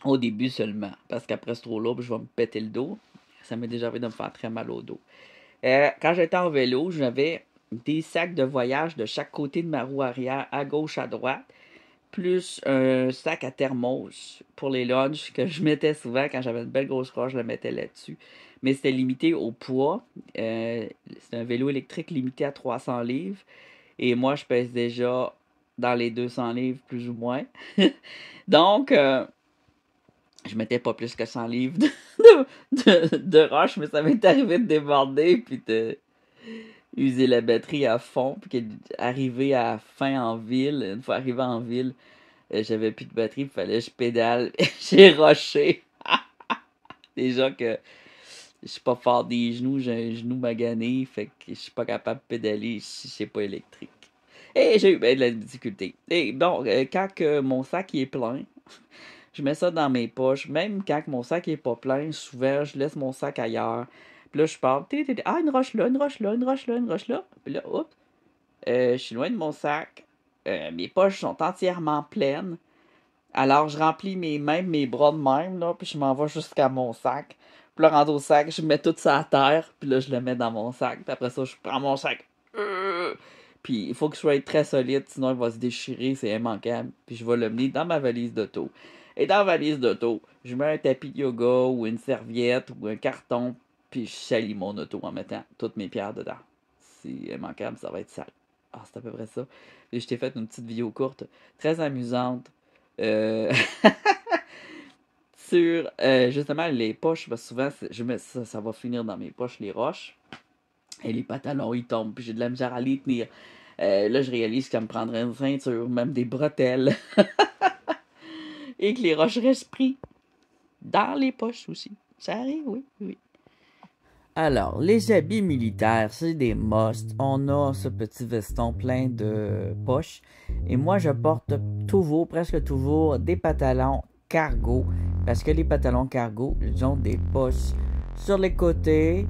Au début seulement. Parce qu'après, c'est trop lourd. Je vais me péter le dos. Ça m'est déjà arrivé de me faire très mal au dos. Quand j'étais en vélo, j'avais des sacs de voyage de chaque côté de ma roue arrière, à gauche, à droite. Plus un sac à thermos pour les lunchs que je mettais souvent quand j'avais une belle grosse roche, je le mettais là-dessus. Mais c'était limité au poids. C'est un vélo électrique limité à 300 livres. Et moi, je pèse déjà dans les 200 livres, plus ou moins. Donc, je mettais pas plus que 100 livres de roche, mais ça m'est arrivé de déborder puis de user la batterie à fond. Puis arriver à la fin en ville, une fois arrivé en ville, j'avais plus de batterie, il fallait que je pédale. J'ai rushé. Déjà que je suis pas fort des genoux, j'ai un genou magané, fait que je suis pas capable de pédaler si c'est pas électrique. Et j'ai eu ben, de la difficulté. Et bon, quand que mon sac il est plein, je mets ça dans mes poches. Même quand mon sac est pas plein, souvent, je laisse mon sac ailleurs. Puis là, je pars. Ah, une roche là, une roche là, une roche là, une roche là. Puis là, oups, je suis loin de mon sac. Mes poches sont entièrement pleines. Alors, je remplis même mes bras de même, là, puis je m'en vais jusqu'à mon sac. Puis là, rendu au sac, je mets tout ça à terre, puis là, je le mets dans mon sac. Puis après ça, je prends mon sac. Puis il faut que je sois très solide, sinon il va se déchirer, c'est immanquable. Puis je vais le mener dans ma valise d'auto. Et dans la valise d'auto, je mets un tapis de yoga ou une serviette ou un carton, puis je salis mon auto en mettant toutes mes pierres dedans. C'est immanquable, ça va être sale. Ah, c'est à peu près ça. Et je t'ai fait une petite vidéo courte, très amusante. Sur justement les poches, parce que souvent je mets ça va finir dans mes poches, les roches. Et les pantalons, ils tombent, puis j'ai de la misère à les tenir. Là, je réalise que ça me prendrait une ceinture, même des bretelles. Et que les roches restent pris dans les poches aussi. Ça arrive, oui, oui. Alors, les habits militaires, c'est des musts. On a ce petit veston plein de poches. Et moi, je porte toujours, presque toujours, des pantalons cargo. Parce que les pantalons cargo, ils ont des poches sur les côtés,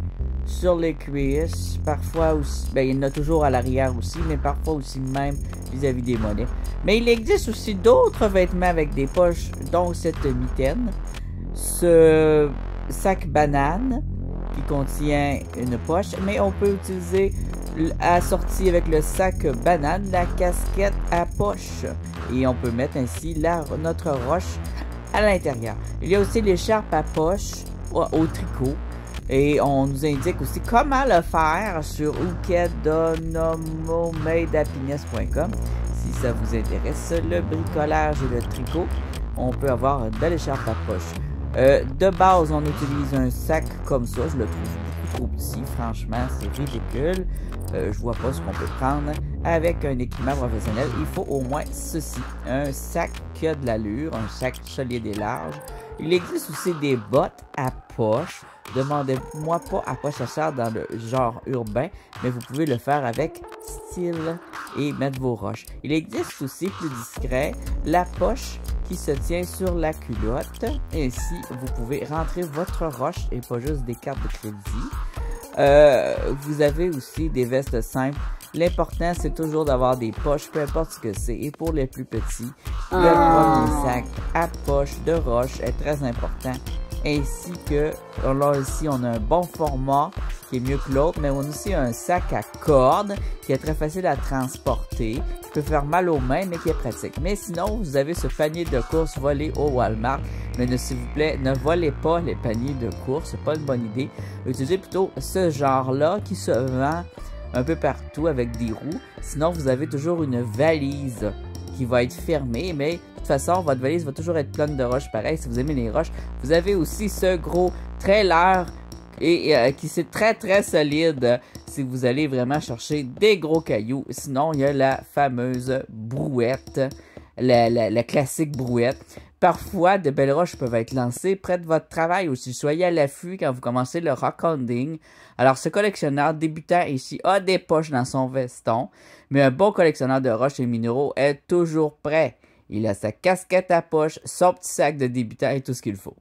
sur les cuisses. Parfois aussi, ben, il y en a toujours à l'arrière aussi, mais parfois aussi même vis-à-vis des mollets. Mais il existe aussi d'autres vêtements avec des poches, dont cette mitaine. Ce sac banane qui contient une poche, mais on peut utiliser assorti avec le sac banane la casquette à poche et on peut mettre ainsi notre roche à l'intérieur. Il y a aussi l'écharpe à poche au tricot et on nous indique aussi comment le faire sur ukedonomomadehappiness.com si ça vous intéresse le bricolage et le tricot. On peut avoir une belle écharpe à poche. De base, on utilise un sac comme ça. Je le trouve beaucoup trop petit. Franchement, c'est ridicule. Je vois pas ce qu'on peut prendre. Avec un équipement professionnel, il faut au moins ceci. Un sac qui a de l'allure, un sac solide et large. Il existe aussi des bottes à poche. Demandez-moi pas à quoi ça sert dans le genre urbain, mais vous pouvez le faire avec style et mettre vos roches. Il existe aussi, plus discret, la poche qui se tient sur la culotte. Ainsi, vous pouvez rentrer votre roche et pas juste des cartes de crédit. Vous avez aussi des vestes simples. L'important, c'est toujours d'avoir des poches, peu importe ce que c'est. Et pour les plus petits, le premier sac à poche de roche est très important. Ainsi que, là ici, on a un bon format qui est mieux que l'autre, mais on a aussi un sac à cordes qui est très facile à transporter, qui peut faire mal aux mains, mais qui est pratique. Mais sinon, vous avez ce panier de course volé au Walmart. Mais s'il vous plaît, ne volez pas les paniers de course, c'est pas une bonne idée. Utilisez plutôt ce genre-là qui se vend un peu partout avec des roues. Sinon, vous avez toujours une valise qui va être fermée, mais de toute façon, votre valise va toujours être pleine de roches pareil. Si vous aimez les roches, vous avez aussi ce gros trailer et qui c'est très très solide si vous allez vraiment chercher des gros cailloux. Sinon, il y a la fameuse brouette, la classique brouette. Parfois, de belles roches peuvent être lancées près de votre travail aussi. Soyez à l'affût quand vous commencez le rock hunting. Alors, ce collectionneur débutant ici a des poches dans son veston, mais un bon collectionneur de roches et minéraux est toujours prêt. Il a sa casquette à poche, son petit sac de débutant et tout ce qu'il faut.